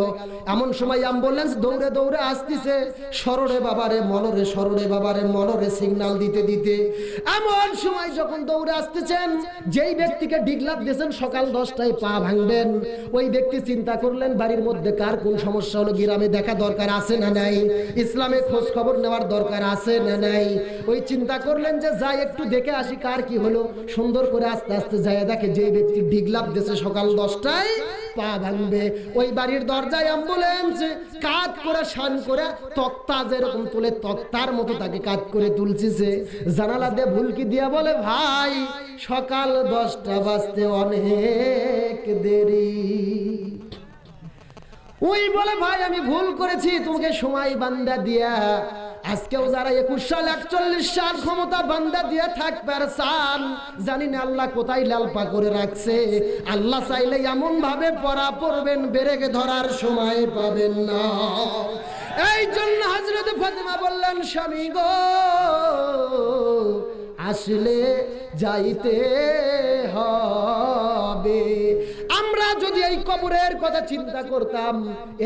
এমন সময় অ্যাম্বুলেন্স দৌড়ে দৌড়ে আসতেছে, সররে বাবারে মনরে, সররে বাবারে মনরে সিগন্যাল দিতে দিতে। এমন সময় যখন দৌড়ে আসতেছেন, যেই ব্যক্তিকে ডিগলাপ দিয়েছেন সকাল 10টায় পা ভাঙবেন, ওই ব্যক্তি চিন্তা করলেন বাড়ির মধ্যে কার কোন সমস্যা হলো, গ্রামে দেখা দরকার আছে না নাই, ইসলামে খোঁজ খবর নেওয়ার দরকার আছে না নাই। ওই চিন্তা করলেন যে যাই একটু দেখে আসি কার কি হলো। সুন্দর করে আস্তে আস্তে যায়, দেখে যে ব্যক্তি ডিগলাপ দিয়েছে সকাল 10টায় পা ভাঙবে, ওই বাড়ির দরজায় অ্যাম্বুলেন্স কাজ করে শান করে তক্তা যেরকম তুলে তক্তার মতো তাকে কাজ করে তুলছে। জানালা দিয়ে ভুলকি দিয়া বলে, ভাই সকাল 10টা বাজতে অনেক দেরি। ওই বলে, ভাই আমি ভুল করেছি, তোমাকে সময় বান্দা দিয়া আজকেও যারা 21 সাল 41 সাল ক্ষমতা বান্দা দিয়ে থাকবে আর চান, জানি না আল্লাহ কোথায় লালপা করে রাখছে। আল্লাহ চাইলে এমন ভাবে পড়া পড়বেন বেরেকে ধরার সময় পাবেন না। এই জন্য হযরত ফাতেমা বললেন, স্বামী গো আসলে যাইতে হবে। আমরা যদি এই কবরের কথা চিন্তা করতাম,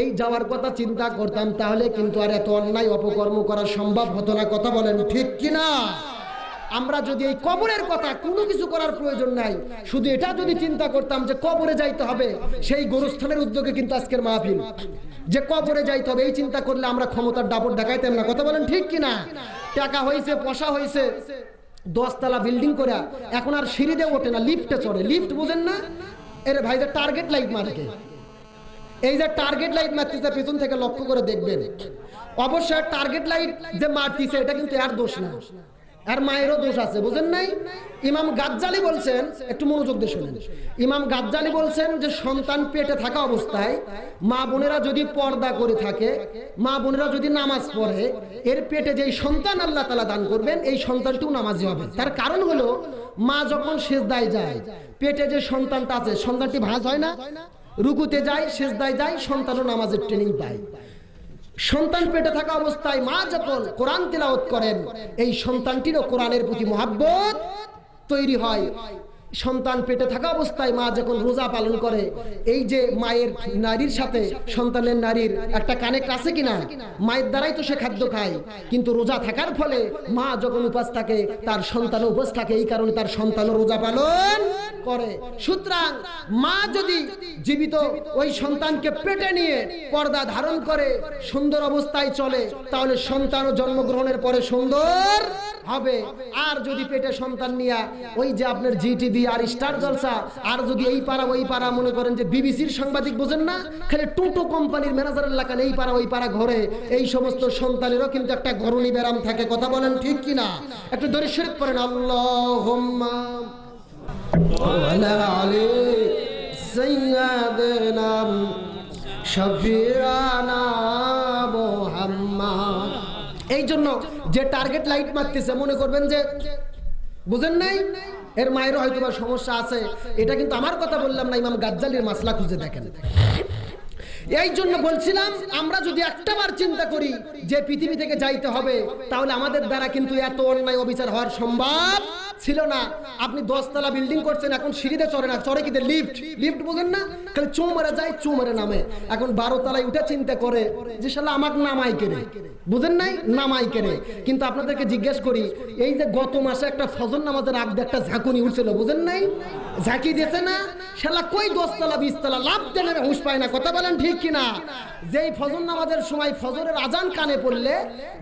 এই যাওয়ার কথা চিন্তা করতাম, তাহলে কিন্তু আর এত অন্যায় অপকর্ম করা সম্ভব হতো না। কথা বলেন ঠিক কিনা? আমরা যদি এই কবরের কথা, কোনো কিছু করার প্রয়োজন নাই, শুধু এটা যদি চিন্তা করতাম যে কবরে যাইতে হবে, সেই গোরস্থানের উদ্যোগে কিন্তু আজকের মাহফিল, যে কবরে যাইতে হবে, এই চিন্তা করলে আমরা ক্ষমতার দাপট দেখাইতাম না। কথা বলেন ঠিক কিনা? টাকা হয়েছে, পয়সা হয়েছে, 10 তলা বিল্ডিং করে এখন আর সিঁড়িতে ওঠে না, লিফটে চড়ে। লিফট বুঝেন না? এর ভাই যে টার্গেট লাইট মারকে, এই যে টার্গেট লাইট মারতেছে পেছন থেকে লক্ষ্য করে দেখবেন, অবশ্যই টার্গেট লাইট যে মারতেছে এটা কিন্তু এর দোষ না, আর মায়েরও দোষ আছে, বুঝেন নাই? ইমাম গাজ্জালি বলছেন, একটু মনোযোগ দিয়ে শুনেন। ইমাম গাজ্জালি বলছেন যে সন্তান পেটে থাকা অবস্থায় মা বোনেরা যদি পর্দা করে থাকে, মা বোনেরা যদি নামাজ পড়ে, এর পেটে যেই সন্তান আল্লাহ তাআলা দান করবেন, এই সন্তানটিও নামাজি হবে। তার কারণ হলো মা যখন সিজদায় যায়, পেটে যে সন্তানটা আছে, সন্তানটি ভাঁজ হয় না, রুকুতে যায়, সিজদায় যায়, সন্তানও নামাজের ট্রেনিং পায়। সন্তান পেটে থাকা অবস্থায় মা যখন কোরআন তিলাওয়াত করেন, এই সন্তানটিরও কোরআনের প্রতি মহব্বত তৈরি হয়। সন্তান পেটে থাকা অবস্থায় মা যখন রোজা পালন করে, এই যে মায়ের নারীর সাথে সন্তানের নারীর একটা কানেক্ট আছে কিনা, মায়ের দ্বারাই তো সে খাদ্য খায়, কিন্তু রোজা থাকার ফলে মা যখন উপাস থাকে তার সন্তানও উপোস থাকে, এই কারণে তার সন্তানও রোজা পালন করে। সুতরাং মা যদি জীবিত ওই সন্তানকে পেটে নিয়ে পর্দা ধারণ করে সুন্দর অবস্থায় চলে, তাহলে সন্তানও জন্মগ্রহণের পরে সুন্দর হবে। আর যদি পেটে সন্তান নিয়ে ওই যে আপনার জিটিভি আর স্টার জলসা, আর যদি এই পাড়া ওই পাড়া, মনে করেন যে বিবিসির সাংবাদিক বোঝেন না, খালি টুটো কোম্পানির ম্যানেজারের লাগান এই পাড়া ওই পাড়া ঘরে, এই সমস্ত সন্তানেরও কিন্তু একটা ঘরণী ব্যারাম থাকে। কথা বলেন ঠিক কিনা? একটু দরুদ শরীফ পড়েন, আল্লাহুম্মা ওয়ালা আলি সাইয়্যিদিনা শাফিআনা মুহাম্মদ। এই জন্য যে টার্গেট লাইট মারতেছে, মনে করবেন যে বুঝেন নাই, এর মায়েরও হয়তো বা সমস্যা আছে। এটা কিন্তু আমার কথা বললাম না, ইমাম গাজ্জালির মাসলা খুঁজে দেখেন। এই জন্য বলছিলাম, আমরা যদি একটাবার চিন্তা করি যে পৃথিবী থেকে যাইতে হবে, তাহলে আমাদের দ্বারা কিন্তু এত অন্যায় অবিচার হওয়ার সম্ভব ছিল না। আপনি 10 তলা বিল্ডিং করছেন, এখন সিঁড়িতে চড়ে না, চড়ে কি লিফট, লিফট বোঝেন না, খালি চৌ মারা যায়, চৌ মারে নামে। এখন 12 তলায় উঠে চিন্তা করে যে শালা আমাকে নামাই কেড়ে, বুঝেন নাই, নামাই কেড়ে। কিন্তু আপনাদেরকে জিজ্ঞেস করি, এই যে গত মাসে একটা ফজর নামাজের আগে একটা ঝাঁকুনি উঠছিল, বুঝেন নাই, ঝাঁকি দিয়েছে না, শালা কই 10 তলা 20 তলা লাভ দেনে হুঁশ পায় না। কথা বলেন ঠিক কিনা? যেই ফজর নামাজের সময় ফজরের আজান কানে পড়লে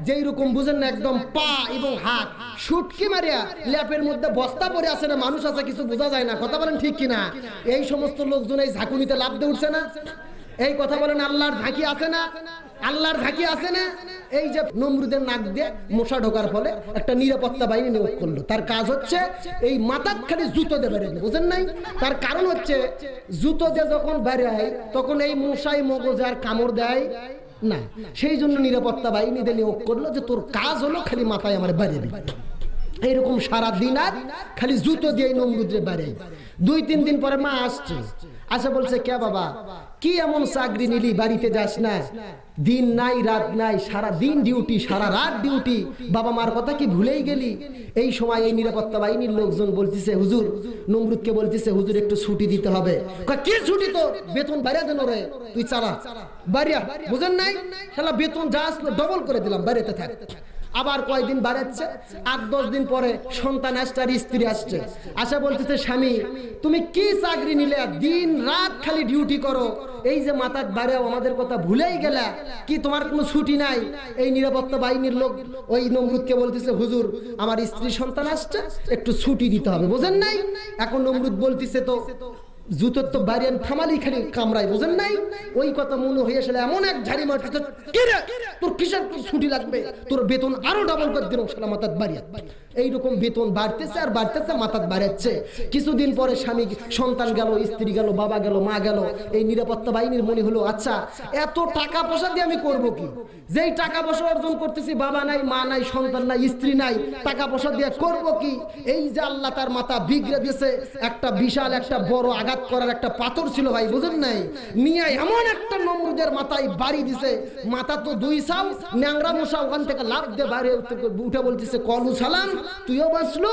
যেই রকম বুঝেন না, একদম পা এবং হাত শুটকি মারিয়া ল্যাপের মধ্যে বস্তা পরে আছে না, মানুষ আছে কিছু বোঝা যায় না। কথা বলেন ঠিক কিনা? এই সমস্ত লোকজন এই ঝাঁকুনিতে লাভ দিয়ে উঠছে না। এই কথা বলেন, আল্লাহর ঝাঁকি আছে না, আল্লাহর ঝাঁকি আছে না। এই যে নমরুদের নাক দিয়ে মশা ঢোকার ফলে একটা নিরাপত্তা বাহিনী নিয়োগ করলো, তার কাজ হচ্ছে এই মাথার খালি জুতো দিয়ে বেরোবে, বুঝেন নাই। তার কারণ হচ্ছে জুতো দিয়ে যখন বেরোয় তখন এই মশাই মগজে আর কামড় দেয় না, সেই জন্য নিরাপত্তা বাহিনীদের নিয়োগ করলো যে তোর কাজ হলো খালি মাথায় আমার বেরোবি। এইরকম সারা দিন আর খালি জুতো দিয়ে নমরুদের বেড়ে। 2-3 দিন পরে মা আসছে, আসে বলছে কে বাবা, কি এমন চাকরি নিলি, বাড়িতে যাস না, দিন নাই রাত নাই, সারা দিন ডিউটি, সারা রাত ডিউটি, বাবা মার কথা কি ভুলেই গেলি? এই সময় এই নিরাপত্তা বাহিনীর লোকজন বলতেছে হুজুর, নমরুদকে বলতেছে হুজুর একটু ছুটি দিতে হবে। কি ছুটি? তো বেতন বাড়িয়ে দেন রে, তুই চালা বাড়িয়া, বুঝেন নাই, শালা বেতন যা আসলো ডবল করে দিলাম, বাড়িতে থাক। আবার কয়দিন বাড়াচ্ছে, 8-10 দিন পরে সন্তান আসছে আর স্ত্রী আসছে, আসা বলতেছে স্বামী তুমি কি চাকরি নিলে, দিন রাত খালি ডিউটি করো, এই যে মাথার বাড়াও আমাদের কথা ভুলেই গেলা, কি তোমার কোনো ছুটি নাই? এই নিরাপত্তা বাহিনীর লোক ওই নমরুদকে বলতেছে হুজুর আমার স্ত্রী সন্তান আসছে, একটু ছুটি দিতে হবে, বুঝেন নাই। এখন নমরুদ বলতেছে তো জুতোর তো বাড়িয়ান থামালি খালি কামড়াই, বুঝেন নাই। ওই কথা মনে হয়ে আসলে এমন এক ঝাড়ি মারতেছে, তোর কিসের ছুটি লাগবে, তোর বেতন আরো ডাবল করে দিল শালা মাথার বাড়িয়া। এইরকম বেতন বাড়তেছে আর বাড়তেছে, মাথার বাড়াচ্ছে। কিছুদিন পরে স্বামী সন্তান গেল, স্ত্রী গেল, বাবা গেল, মা গেল। এই নিরাপত্তা বাহিনীর মনে হলো আচ্ছা এত টাকা পয়সা দিয়ে আমি করব কি, যেই টাকা পয়সা অর্জন করতেছি বাবা নাই, মা নাই, সন্তান নাই, স্ত্রী নাই, টাকা পয়সা দিয়ে করব কি? এই যে আল্লাহ তার মাথা বিগড়ে দিয়েছে, একটা বিশাল একটা বড় আঘাত করার একটা পাথর ছিল ভাই, বুঝেন নাই, নিয়ে এমন একটা নমরুদের মাথায় বাড়ি দিছে, মাথা তো 2 সাল, ন্যাংরা মশা ওখান থেকে লাফ দিয়ে বাইরে উঠে বলতেছে কলু সালাম, তুইও বাঁচলো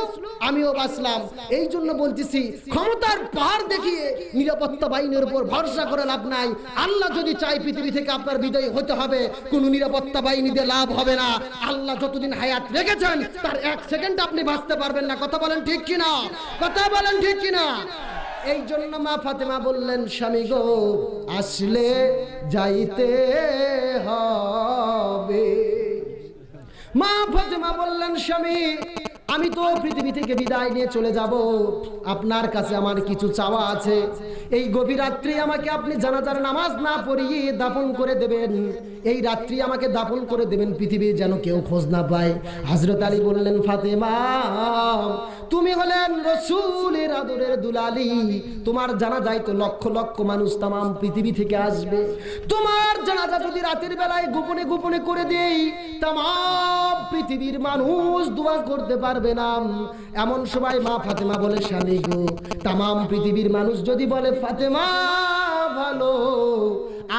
আমিও বাঁচলাম। এই জন্য বলতেছি ক্ষমতার পাহাড় দেখিয়ে নিরাপত্তা বাহিনীর উপর ভরসা করে লাভ নাই। আল্লাহ যদি চাই পৃথিবী থেকে আপনার বিদায় হতে হবে, কোন নিরাপত্তা বাহিনী দিয়ে লাভ হবে না। আল্লাহ যতদিন হায়াত রেখেছেন তার 1 সেকেন্ড আপনি বাঁচতে পারবেন না। কথা বলেন ঠিক কিনা? কথা বলেন ঠিক কিনা? এই জন্য মা ফাতেমা বললেন স্বামী গো আসলে যাইতে হবে। মা ফাতেমা বললেন স্বামী আমি তো পৃথিবী থেকে বিদায় নিয়ে চলে যাব, আপনার কাছে আমার কিছু চাওয়া আছে। এই গভীর রাত্রি আমাকে আপনি জানাজার নামাজ না পড়িয়ে দাফন করে দেবেন, এই রাত্রি আমাকে দাফন করে দেবেন, পৃথিবীর যেন কেউ খোঁজ না পায়। হযরত আলী বললেন ফাতেমা তুমি হলেন রাসূলের আদরের দুলালি, তোমার জানাজায় তো লক্ষ লক্ষ মানুষ তাম পৃথিবী থেকে আসবে, তোমার জানাজা যদি রাতের বেলায় গোপনে গোপনে করে দেই তাম পৃথিবীর মানুষ দোয়া করতে পারবে না। এমন সময় মা ফাতেমা বলে স্বামী গো তাম পৃথিবীর মানুষ যদি বলে ফাতেমা ভালো,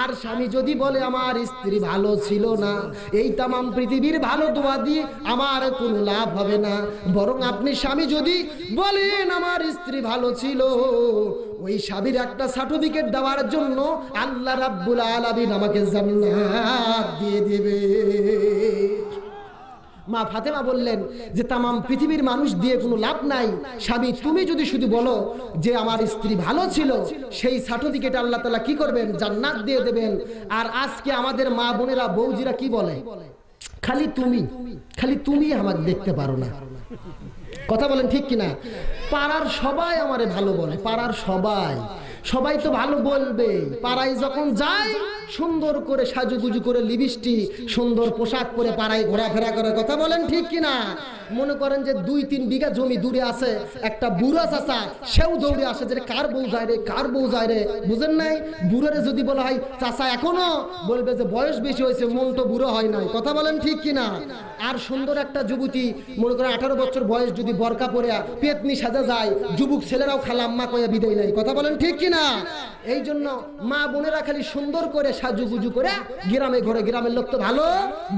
আর স্বামী যদি বলে আমার স্ত্রী ভালো ছিল না, এই তাম পৃথিবীর ভালো দোয়া দিয়ে আমার কোনো লাভ হবে না। বরং আপনি স্বামী যদি বলেন আমার স্ত্রী ভালো ছিল, ওই স্বামীর একটা সার্টিফিকেট দেওয়ার জন্য আল্লাহ রাব্বুল আলামিন আমাকে জান্নাত দিয়ে দেবে। মা ফাতেমা বললেন যে তাম পৃথিবীর মানুষ দিয়ে কোনো লাভ নাই, স্বামী তুমি যদি শুধু বলো যে আমার স্ত্রী ভালো ছিল, সেই সার্টিফিকেট আল্লাহ তাআলা কি করবেন? জান্নাত দিয়ে দেবেন। আর আজকে আমাদের মা বোনেরা বৌজিরা কি বলে? খালি তুমি আমাকে দেখতে পারো না। কথা বলেন ঠিক কিনা? পাড়ার সবাই আমারে ভালো বলে, পাড়ার সবাই তো ভালো বলবে। পাড়ায় যখন যায় সুন্দর করে সাজুগুজু করে লিপস্টিক সুন্দর পোশাক পরে পাড়ায় ঘোরাফেরা করে। কথা বলেন ঠিক কিনা? মনে করেন যে 2-3 বিঘা জমি দূরে আছে একটা বুড়া চাচা, সেও দৌড়ে আসে যে কার বউ যায় রে, কার বউ যায় রে, বুঝেন নাই? বুড়ারে যদি বলা হয় চাচা এখনো, বলবে যে বয়স বেশি হয়েছে, মন তো বুড়ো হয় নাই। কথা বলেন ঠিক কিনা? আর সুন্দর একটা যুবতী মনে করেন 18 বছর বয়স যদি বরকা পরে পেতনি সাজা যায়, যুবক ছেলেরাও খালাম্মা কয়ে বিদায় নেয়। কথা বলেন ঠিক কিনা? এই জন্য মা বোনেরা খালি সুন্দর করে সাজুগুজু করে গ্রামে ঘরে, গ্রামের লোক তো ভালো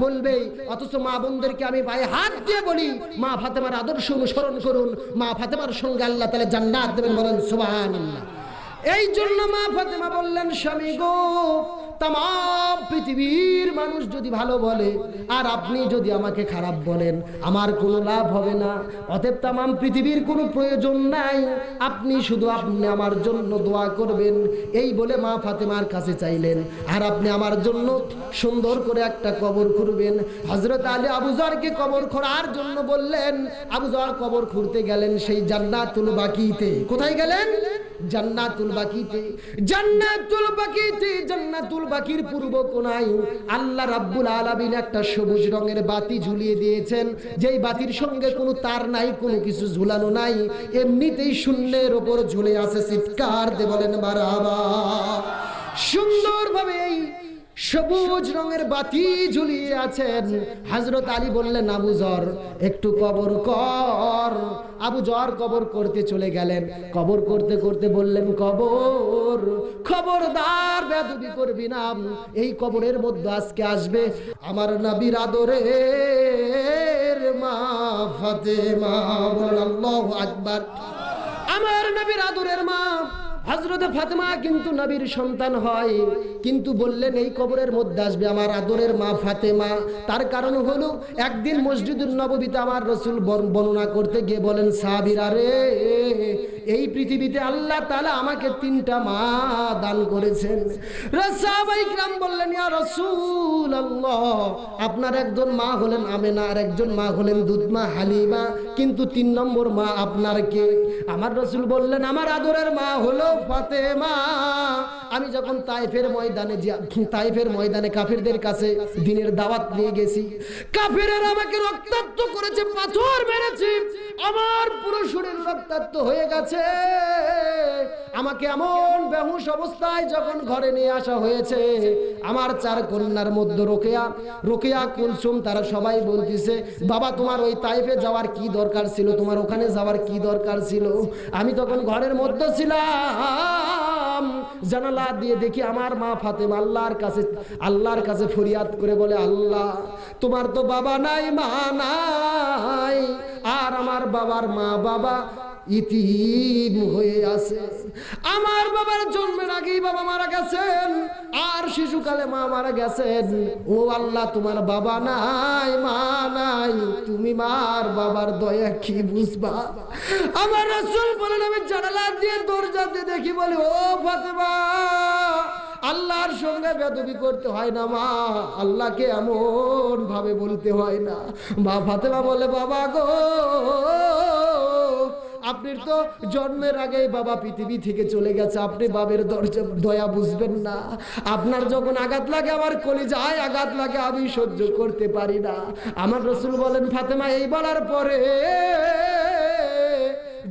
বলবেই, অথচ মা বোনদেরকে আমি পায়ে হাত দিয়ে বলি মা ফাতেমার আদর্শ অনুসরণ করুন, মা ফাতেমার সঙ্গে আল্লাহ তাআলা জান্নাত দেবেন, বলেন সুবহানাল্লাহ। এই জন্য মা ফাতেমা বললেন, স্বামী গো, তাম পৃথিবীর মানুষ যদি ভালো বলে আর আপনি যদি আমাকে খারাপ বলেন, আমার কোনো লাভ হবে না। অতএব তাম পৃথিবীর কোনো প্রয়োজন নাই, আপনি শুধু আপনি আমার জন্য দোয়া করবেন। এই বলে মা ফাতেমার কাছে চাইলেন, আর আপনি আমার জন্য সুন্দর করে একটা কবর খুঁড়বেন। হযরত আলী আবু যরকে কবর খোঁড়ার জন্য বললেন। আবু যর কবর খুঁড়তে গেলেন সেই জান্নাতুল বাকিতে। কোথায় গেলেন? জান্নাতুল বাকিতে। জান্নাতুল বাকিতে, জান্নাতুল বাকির পূর্ব কোণায় আল্লাহ রাব্বুল আলামিন একটা সবুজ রঙের বাতি ঝুলিয়ে দিয়েছেন, যেই বাতির সঙ্গে কোনো তার নাই, কোনো কিছু ঝুলানো নাই, এমনিতেই শূন্যের উপর ঝুলে আছে। চিৎকার দিয়ে বলেন মারহাবা। সুন্দরভাবে এই সবুজ রঙের বাতি ঝুলিয়ে আছেন। হযরত আলী বললেন, আবু যর একটু কবর কর। আবু যর কবর করতে চলে গেলেন। কবর করতে করতে বললেন, কবর খবরদার বেয়াদবি করবি না, এই কবরের মধ্যে আজকে আসবে আমার নবীর আদরের মা ফাতেমা। বলেন আল্লাহু আকবার। আমার নবীর আদরের মা হযরত ফাতেমা কিন্তু নবীর সন্তান হয়, কিন্তু বললেন এই কবরের মধ্যে আসবে আমার আদরের মা ফাতেমা। তার কারণ হলো, একদিন মসজিদুন নববীতে আমার রাসূল বর্ণনা করতে গিয়ে বলেন, সাহাবীরা রে, এই পৃথিবীতে আল্লাহ তাআলা আমাকে 3টা মা দান করেছেন। সাহাবায়ে কিরাম বললেন, ইয়া রাসূলুল্লাহ, আপনার একজন মা হলেন আমেনা, আর একজন মা হলেন দুধমা হালিমা, কিন্তু 3 নম্বর মা আপনার কে? আমার রাসূল বললেন, আমার আদরের মা হলো ফাতেমা। আমি যখন তায়েফের ময়দানে কাফেরদের কাছে দ্বীনের দাওয়াত নিয়ে গেছি, কাফেররা আমাকে রক্তাক্ত করেছে, পাথর মেরেছে, আমার পুরো শরীর রক্তাক্ত হয়ে গেছে। আমাকে এমন বেহুশ অবস্থায় যখন ঘরে নিয়ে আসা হয়েছে, আমার 4 কন্যার মধ্যে রোকেয়া কুলসুম, তারা সবাই বলতেছে, বাবা তোমার ওই তায়েফে যাওয়ার কি দরকার ছিল, তোমার ওখানে যাওয়ার কি দরকার ছিল? আমি তখন ঘরের মধ্যে ছিলাম, জানালা দিয়ে দেখি আমার মা ফাতেমা আল্লাহর কাছে ফরিয়াদ করে বলে, আল্লাহ তোমার তো বাবা নাই, মা নাই, আর আমার বাবার মা বাবা ইতিম হয়ে আছে। আমার বাবার জন্মের আগেই বাবা মারা গেছেন, আর শিশুকালে মা মারা গেছেন। ও আল্লাহ, তোমার বাবা নাই, মা নাই, তুমি মার বাবার দয়া কি বুঝবা? আমার রাসূল বলেন, আমি জানালা দিয়ে দরজাতে দেখি, বলি, ও ফাতেমা, আল্লাহর সঙ্গে বেয়াদবি করতে হয় না মা, আল্লাহকে এমন ভাবে বলতে হয় না। মা ফাতেমা বলে, বাবা গো, আপনার তো জন্মের আগেই বাবা পৃথিবী থেকে চলে গেছে, আপনি বাবার দয়া বুঝবেন না। আপনার যখন আঘাত লাগে, আমার কলিজায় আঘাত লাগে, আমি সহ্য করতে পারি না। আমার রাসূল বলেন, ফাতেমা এই বলার পরে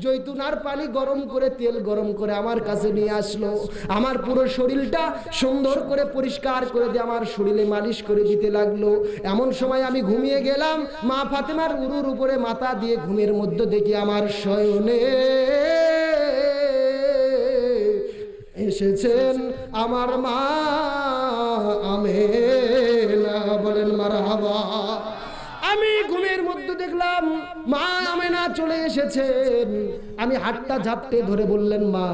জৈতুনার পানি গরম করে, তেল গরম করে আমার কাছে নিয়ে আসলো। আমার পুরো শরীরটা সুন্দর করে পরিষ্কার করে দিয়ে আমার শরীরে মালিশ করে দিতে লাগলো। এমন সময় আমি ঘুমিয়ে গেলাম, মা ফাতেমার উরুর উপরে মাথা দিয়ে ঘুমের মধ্যে দেখি আমার শয়নে এসেছেন আমার মা আমেনা। বলেন মারহাবা। আমি ঘুমের মধ্যে দেখলাম মা আমেনা চলে এসেছেন। আমি হাতটা ঝাপটে ধরে বললেন, মা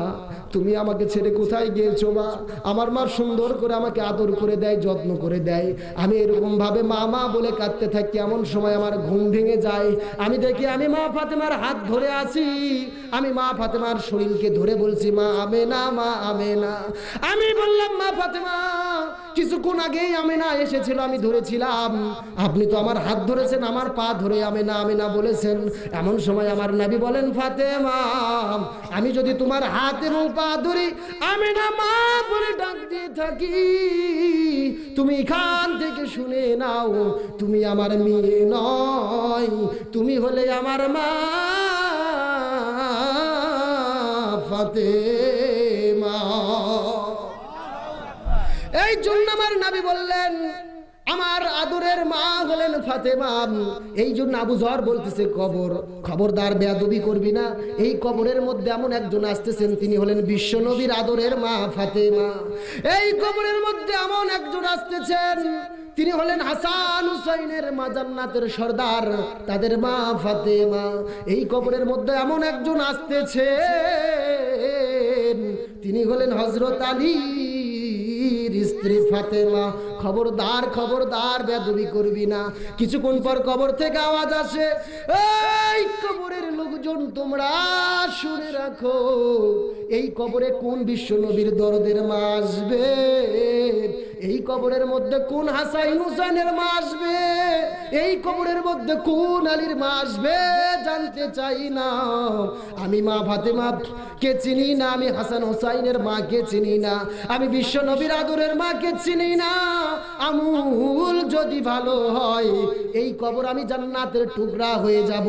তুমি আমাকে ছেড়ে কোথায় গিয়েছো মা? আমার মা সুন্দর করে আমাকে আদর করে দেয়, যত্ন করে দেয়। আমি এরকম ভাবে মা মা বলে কাঁদতে থাকি। এমন সময় আমার ঘুম ভেঙে যায়, আমি দেখি আমি মা ফাতেমার হাত ধরে আছি। আমি মা ফাতেমার শরীরকে ধরে বলছি, মা আমেনা, মা আমেনা। আমি বললাম, মা ফাতেমা, কিছুক্ষণ আগেই আমেনা এসেছিল, আমি ধরেছিলাম, আপনি তো আমার হাত ধরেছেন, আমার পা ধরে আমেনা আমেনা বলেছেন। এমন সময় আমার নবী বলেন, ফাতেমা, আমি যদি তোমার হাত এবং পা ধরি, আমেনা মা বলে ডাক দিয়ে থাকি, তুমি এখান থেকে শুনে নাও, তুমি আমার মেয়ে নয়, তুমি হলে আমার মা ফাতেমা। এই জন্য আমার নবী বললেন, আমার আদরের মা হলেন ফাতেমা। এই জন্য আবু যর বলতেছে কবর, খবরদার বেয়াদবি করবি না। এই কবরের মধ্যে এমন একজন আসতেছেন, তিনি হলেন বিশ্ব নবীর আদরের মা ফাতেমা। এই কবরের মধ্যে এমন একজন আসতেছেন, তিনি হলেন হাসান হুসাইনের মা, জান্নাতের সর্দার, তাদের মা ফাতেমা। এই কবরের মধ্যে এমন একজন আসতেছেন, তিনি হলেন হযরত আলীর স্ত্রী ফাতেমা। খবরদার খবরদার বেয়াদবি করবি না। কিছুক্ষণ পর কবর থেকে আওয়াজ আসে, এই কবরের লোকজন তোমরা শুনে রাখো, এই কবরে কোন বিশ্ব নবীর দরদের মা আসবে, এই কবরের মধ্যে কোন হাসান হুসাইনের মা আসবে, এই কবরের মধ্যে কোন আলীর মা আসবে জানতে চাই না। আমি মা ফাতেমা কে চিনি না, আমি হাসান হুসাইনের মা কে চিনি না, আমি বিশ্ব নবীর আদরের মা কে চিনি না। আমুল যদি ভালো হয় এই কবর আমি জান্নাতের টুকরা হয়ে যাব,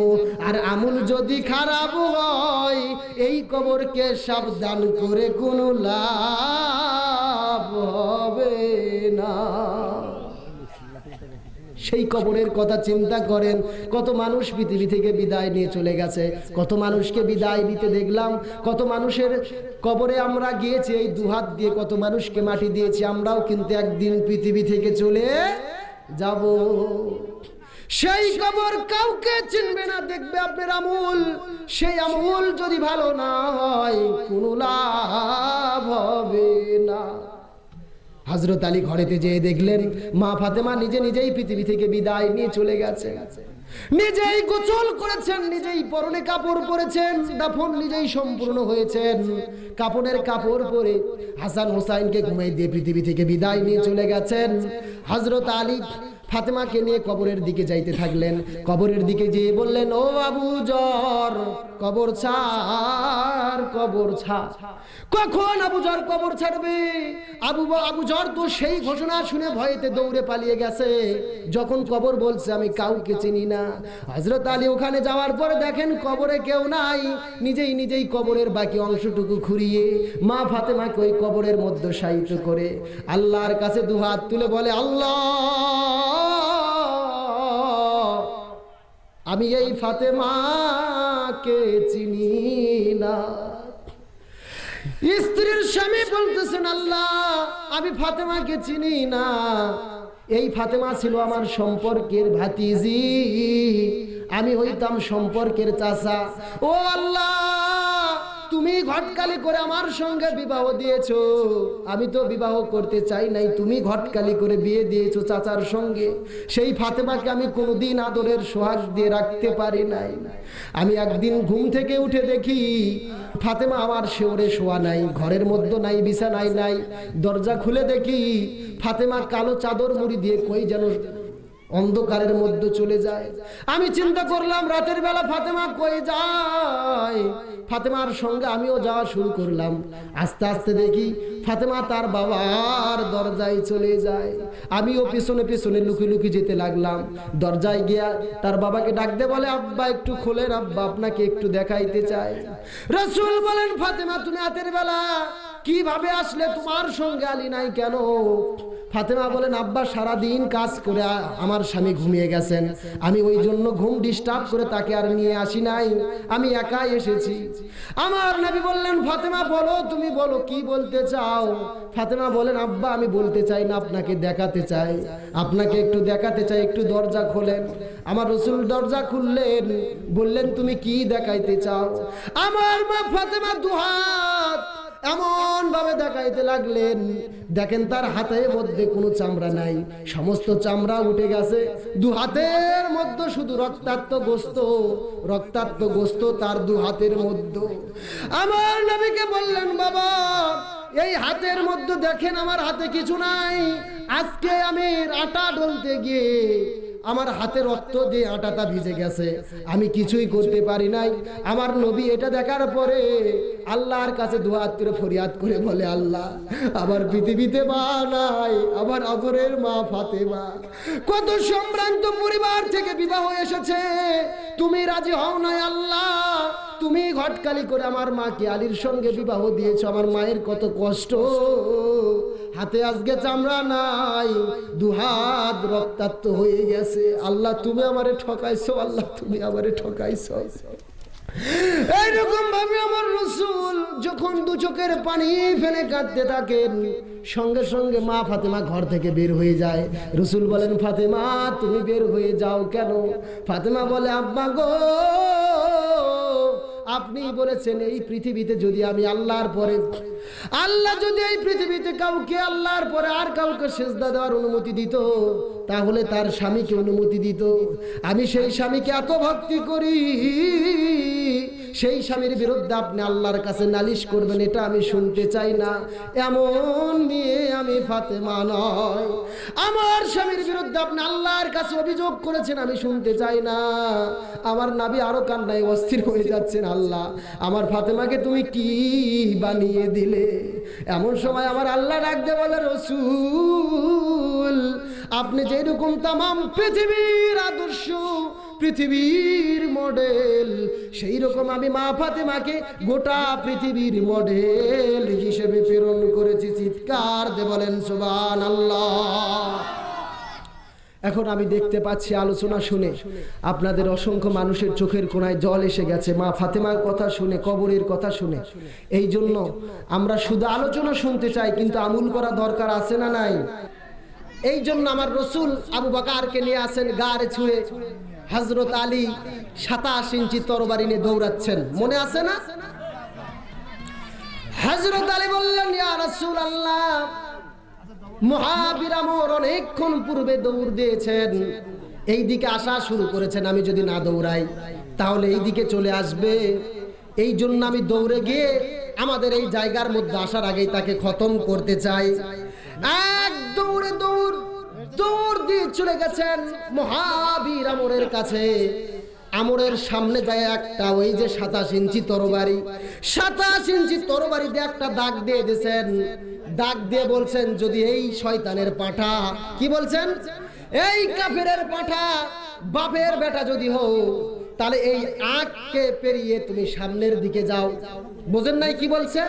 আর আমুল যদি খারাপ হয় এই কবরকে সাবধান করে কোনো লাভ হবে না। সেই কবরের কথা চিন্তা করেন। কত মানুষ পৃথিবী থেকে বিদায় নিয়ে চলে গেছে, কত মানুষকে বিদায় নিতে দেখলাম, কত মানুষের কবরে আমরা গিয়েছি এই দুহাত দিয়ে, কত মানুষকে মাটি দিয়েছি। আমরাও কিন্তু একদিন পৃথিবী থেকে চলে যাব। সেই কবর কাউকে চিনবে না, দেখবে আপনার আমল, সেই আমল যদি ভালো না হয় কোনো লাভ হবে না। হযরত আলী ঘরেতে যেয়ে দেখলেন মা ফাতেমা নিজে নিজেই পৃথিবী থেকে বিদায় নিয়ে চলে গেছে। নিজেই গোসল করেছেন, নিজেই পরনে কাপড় পরেছেন, দাফন নিজেই সম্পূর্ণ হয়েছেন। কাপড়ের কাপড় পরে হাসান হুসাইনকে ঘুমাই দিয়ে পৃথিবী থেকে বিদায় নিয়ে চলে গেছেন। হযরত আলী ফাতেমাকে নিয়ে কবরের দিকে যাইতে থাকলেন। কবরের দিকে যেয়ে বললেন, ও আবু যর, কবর ছাড়, কবর ছাড়। কখন আবু যর কবর ছাড়বে? আবু যর তো সেই ঘোষণা শুনে ভয়েতে দৌড়ে পালিয়ে গেছে, যখন কবর বলছে আমি কাউকে চিনি না। হযরত আলী ওখানে যাওয়ার পরে দেখেন কবরে কেউ নাই, নিজেই নিজেই কবরের বাকি অংশটুকু খুঁড়িয়ে মা ফাতেমাকে ওই কবরের মধ্যে শায়িত করে আল্লাহর কাছে দুহাত তুলে বলে, আল্লাহ, আমি এই ফাতেমাকে চিনি না। স্ত্রীর স্বামী বলতেছেন, আল্লাহ, আমি ফাতেমাকে চিনি না। এই ফাতেমা ছিল আমার সম্পর্কের ভাতিজি, আমি হইতাম সম্পর্কের চাচা। ও আল্লাহ, তুমি ঘটকালি করে আমার সঙ্গে বিবাহ দিয়েছো, আমি তো বিবাহ করতে চাই নাই, তুমি ঘটকালি করে বিয়ে দিয়েছো চাচার সঙ্গে। সেই ফাতেমাকে আমি কোনোদিন আদরের সোহাগ দিয়ে রাখতে পারি নাই। আমি একদিন ঘুম থেকে উঠে দেখি ফাতেমা আমার শেওরে শোয়া নাই, ঘরের মধ্যে নাই, বিছানায় নাই। দরজা খুলে দেখি ফাতেমা কালো চাদর মুড়ি দিয়ে কই যেন অন্ধকারের মধ্যে চলে যায়। আমি চিন্তা করলাম রাতের বেলা ফাতেমা কই যায়, ফাতেমার সঙ্গে আমিও যাওয়া শুরু করলাম। আস্তে আস্তে দেখি ফাতেমা তার বাবার দরজায় চলে যায়, আমিও পিছনে পিছনে লুকি লুকি যেতে লাগলাম। দরজায় গিয়া তার বাবাকে ডাকতে বলে, আব্বা একটু খোলেন, আব্বা আপনাকে একটু দেখাইতে চাই। রাসূল বলেন, ফাতেমা তুমি রাতের বেলা কিভাবে আসলে, তোমার সঙ্গে আলী নাই কেন? ফাতেমা বলেন, আব্বা সারাদিন কাজ করে আমার স্বামী ঘুমিয়ে গেছেন, আমি ওই জন্য ঘুম ডিস্টার্ব করে তাকে আর নিয়ে আসি নাই, আমি একাই এসেছি। আমার নবী বললেন, ফাতেমা বলো, তুমি বলো কি বলতে চাও? ফাতেমা বলেন, আব্বা আমি বলতে চাই না, আপনাকে দেখাতে চাই, আপনাকে একটু দেখাতে চাই, একটু দরজা খোলেন। আমার রাসূল দরজা খুললেন, বললেন, তুমি কি দেখাইতে চাও? আমার মা ফাতেমা দুহাত এমন ভাবে দেখাইতে লাগলেন, দেখেন তার হাতের মধ্যে কোনো চামড়া নাই, সমস্ত চামড়া উঠে গেছে, দু হাতের মধ্যে শুধু রক্তাক্ত গোস্ত, রক্তাক্ত গোস্ত তার দু হাতের মধ্যে। আমার নবীকে বললেন, বাবা এই হাতের মধ্যে দেখেন আমার হাতে কিছু নাই, আজকে আমি আটা ডলতে গিয়ে আমার হাতে রক্ত দিয়ে আটাটা ভিজে গেছে, আমি কিছুই করতে পারি নাই। আমার নবী এটা দেখার পরে আল্লাহর কাছে দুহাত করে ফরিয়াদ করে বলে, আল্লাহ আমার পৃথিবীতে মা নাই, আমার আদরের মা ফাতেমা কত সম্ভ্রান্ত পরিবার থেকে বিবাহ এসেছে, তুমি রাজি হও নাই আল্লাহ, তুমি ঘটকালি করে আমার মাকে আলীর সঙ্গে বিবাহ দিয়েছো, আমার মায়ের কত কষ্ট, হাতে আজকে চামড়া নাই, দুহাত রক্তাক্ত হয়ে গেছে। আল্লাহ তুমি আমারে ঠকাইছো, আল্লাহ তুমি আমারে ঠকাইছো। এইরকম ভাবে আমার রাসূল যখন দু চোখের পানি ফেলে কাঁদতে থাকেন, সঙ্গে সঙ্গে মা ফাতেমা ঘর থেকে বের হয়ে যায়। রাসূল বলেন, ফাতেমা তুমি বের হয়ে যাও কেন? ফাতেমা বলে, আব্বা গো, আপনি বলেছেন এই পৃথিবীতে যদি আমি আল্লাহর পরে, আল্লাহ যদি এই পৃথিবীতে কাউকে আল্লাহর পরে আর কাউকে সিজদা দেওয়ার অনুমতি দিত, তাহলে তার স্বামীকে অনুমতি দিত। আমি সেই স্বামীকে এত ভক্তি করি, সেই স্বামীর বিরুদ্ধে আপনি আল্লাহর কাছে নালিশ করবেন, এটা আমি শুনতে চাই না। এমন মেয়ে আমি ফাতেমা নয়। আমার স্বামীর বিরুদ্ধে আপনি আল্লাহর কাছে অভিযোগ করেছেন, আমি শুনতে চাই না। আমার নবী আরো কান্নায় অস্থির হয়ে যাচ্ছেন, আল্লাহ আমার ফাতেমাকে তুমি কি বানিয়ে দিলে? এমন সময় আমার আল্লাহ ডাকতে বলে, রাসূল আপনি যেরকম তামাম পৃথিবীর আদর্শ, পৃথিবীর মডেল, সেই রকম আমি মা ফাতেমাকে গোটা পৃথিবীর মডেল হিসেবে প্রেরণ করেছি। চিৎকার দিয়ে বলেন সুবহানাল্লাহ। এখন আমি দেখতে পাচ্ছি আলোচনা শুনে আপনাদের অসংখ্য মানুষের চোখের কোণায় জল এসে গেছে মা ফাতেমার কথা শুনে, কবরের কথা শুনে। এই জন্য আমরা শুধু আলোচনা শুনতে চাই, কিন্তু আমল করা দরকার আছে না নাই? এই জন্য আমার রাসূল আবু বকরকে নিয়ে আসেন গাড়ে ছুঁড়ে, হযরত আলী 27 ইঞ্চি তরবারি নিয়ে দৌড়াচ্ছেন, মনে আছে না? হযরত আলী বললেন, ইয়া রাসূলুল্লাহ, মুহাবির আমর অনেকক্ষণ পূর্বে দৌড় দিয়েছেন, এই দিকে আসা শুরু করেছেন, আমি যদি না দৌড়াই তাহলে এই দিকে চলে আসবে। এই জন্য আমি দৌড়ে গিয়ে আমাদের এই জায়গার মধ্যে আসার আগেই তাকে খতম করতে চাই। এক দৌড়ে দৌড় দিয়ে চলে গেছেন মুহাবির আমরের কাছে। আমরের সামনে যায় একটা ওই যে 27 ইঞ্চি তরবারি, 27 ইঞ্চি তরবারি দিয়ে একটা দাগ দিয়ে দিয়েছেন। দাগ দিয়ে বলছেন, যদি এই শয়তানের পাঠা, কি বলছেন, এই কাফেরের পাঠা বাপের বেটা যদি হও, তাহলে এই আঁককে পেরিয়ে তুমি সামনের দিকে যাও। বুঝেন নাই কি বলছে?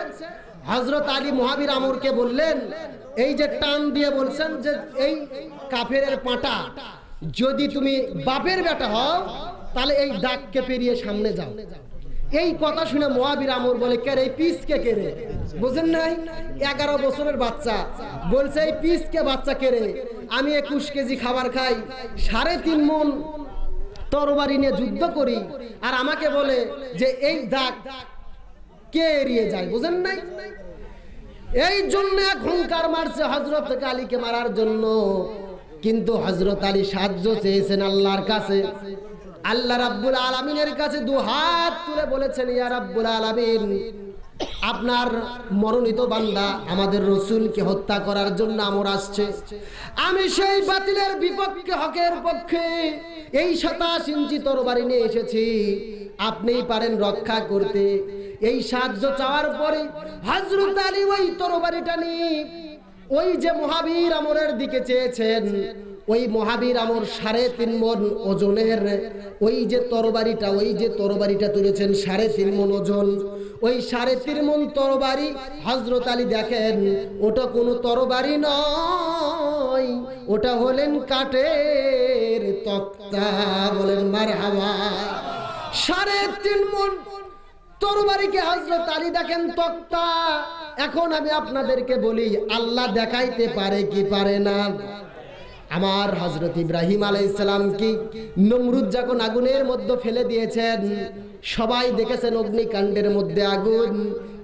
হযরত আলী মুহাবির আমরকে বললেন, এই যে টান দিয়ে বলছেন যে এই কাফেরের পাঠা যদি তুমি বাপের বেটা হও, তাহলে এই দাগকে পেরিয়ে সামনে যাও। এই কথা শুনে মুহাবির আমর বলে, কে রে পিসকে, কে রে? বুঝেন নাই? 11 বছরের বাচ্চা বলছে, এই পিসকে বাচ্চা কে রে? আমি 21 কেজি খাবার খাই, 3.5 মণ তরবারি নিয়ে যুদ্ধ করি, আর আমাকে বলে যে এই দাগ কে এড়িয়ে যায়? বুঝেন নাই? এই জন্য হুঙ্কার মারছে হযরত আলীকে মারার জন্য। কিন্তু হযরত আলী সাহায্য চেয়েছেন আল্লাহর কাছে। আল্লাহ রাব্বুল আলামিনের কাছে দু হাত তুলে বলেছেন, ইয়া রাব্বুল আলামিন, আপনার মনোনীত বান্দা আমাদের রাসূলকে হত্যা করার জন্য আমর আসছে। আমি সেই বাতিলের বিপক্ষে হকের পক্ষে এই 27 ইঞ্চি তরবারি নিয়ে এসেছি, আপনিই পারেন রক্ষা করতে। এই সাহায্য চাওয়ার পরে হযরত আলী ওই তরবারিটা নিয়ে ওই যে মুহাবির আমরের দিকে চেয়েছেন, ওই মুহাবির আমর 3.5 মণ ওজনের ওই যে তরবারিটা তুলেছেন 3.5 মণ ওজন। ওই 3.5 মণ তরবারি হযরত আলী দেখেন ওটা কোনো তরবারি নয়, ওটা হলেন কাঠের তক্তা। বলেন মারহাবা। 3.5 মণ তরবারিকে হযরত আলী দেখেন তক্তা। এখন আমি আপনাদেরকে বলি, আল্লাহ দেখাইতে পারে কি পারে না? আমার হযরত ইব্রাহিম আলাইহিস সালাম কি নমরুদ যখন আগুনের মধ্যে ফেলে দিয়েছেন, সবাই দেখেছেন অগ্নিকাণ্ডের মধ্যে আগুন,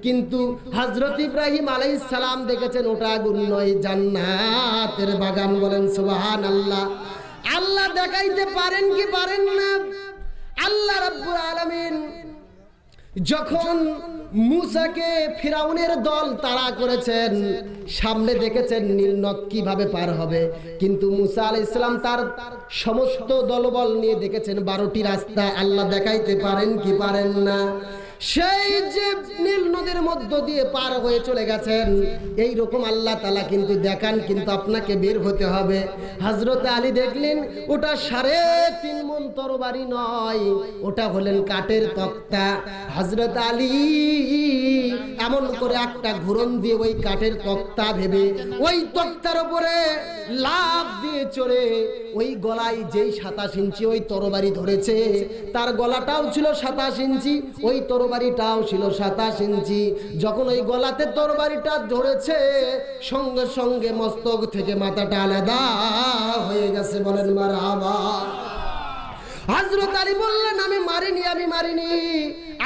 কিন্তু হযরত ইব্রাহিম আলাইহিস সালাম দেখেছেন ওটা আগুন নয়, জান্নাতের বাগান। বলেন সুবহানাল্লাহ। আল্লাহ দেখাইতে পারেন কি পারেন না? আল্লাহ রাব্বুল আলামিন যখন মুসাকে ফিরাউনের দল তাড়া করেছেন, সামনে দেখেছেন নীলনদ কিভাবে পার হবে, কিন্তু মুসা আলাইহিস সালাম তার সমস্ত দলবল নিয়ে দেখেছেন 12টি রাস্তা। আল্লাহ দেখাইতে পারেন কি পারেন না? সেই যে নীল নদীর মধ্য দিয়ে পার হয়ে চলে গেছেন। এই রকম আল্লাহ তাআলা কিন্তু দেখান, কিন্তু আপনাকে বের হতে হবে। হযরত আলী দেখলেন ওটা 3.5 মণ তরবারি নয়, ওটা হলেন কাঠের তক্তা। হযরত আলী এমন করে একটা ঘুরন দিয়ে ওই কাঠের তক্তা ভেবে ওই তক্তার উপরে লাফ দিয়ে চড়ে ওই গলায় যেই 27 ইঞ্চি ওই তরবারি ধরেছে, তার গলাটাও ছিল 27 ইঞ্চি, ওই তরবারিটাও ছিল 27 ইঞ্চি। যখন ওই গলাতে তরবারিটা ধরেছে, সঙ্গে সঙ্গে মস্তক থেকে মাথাটা আলাদা হয়ে গেছে। বলেন মারহাবা। হযরত আলী বললেন, আমি মারিনি,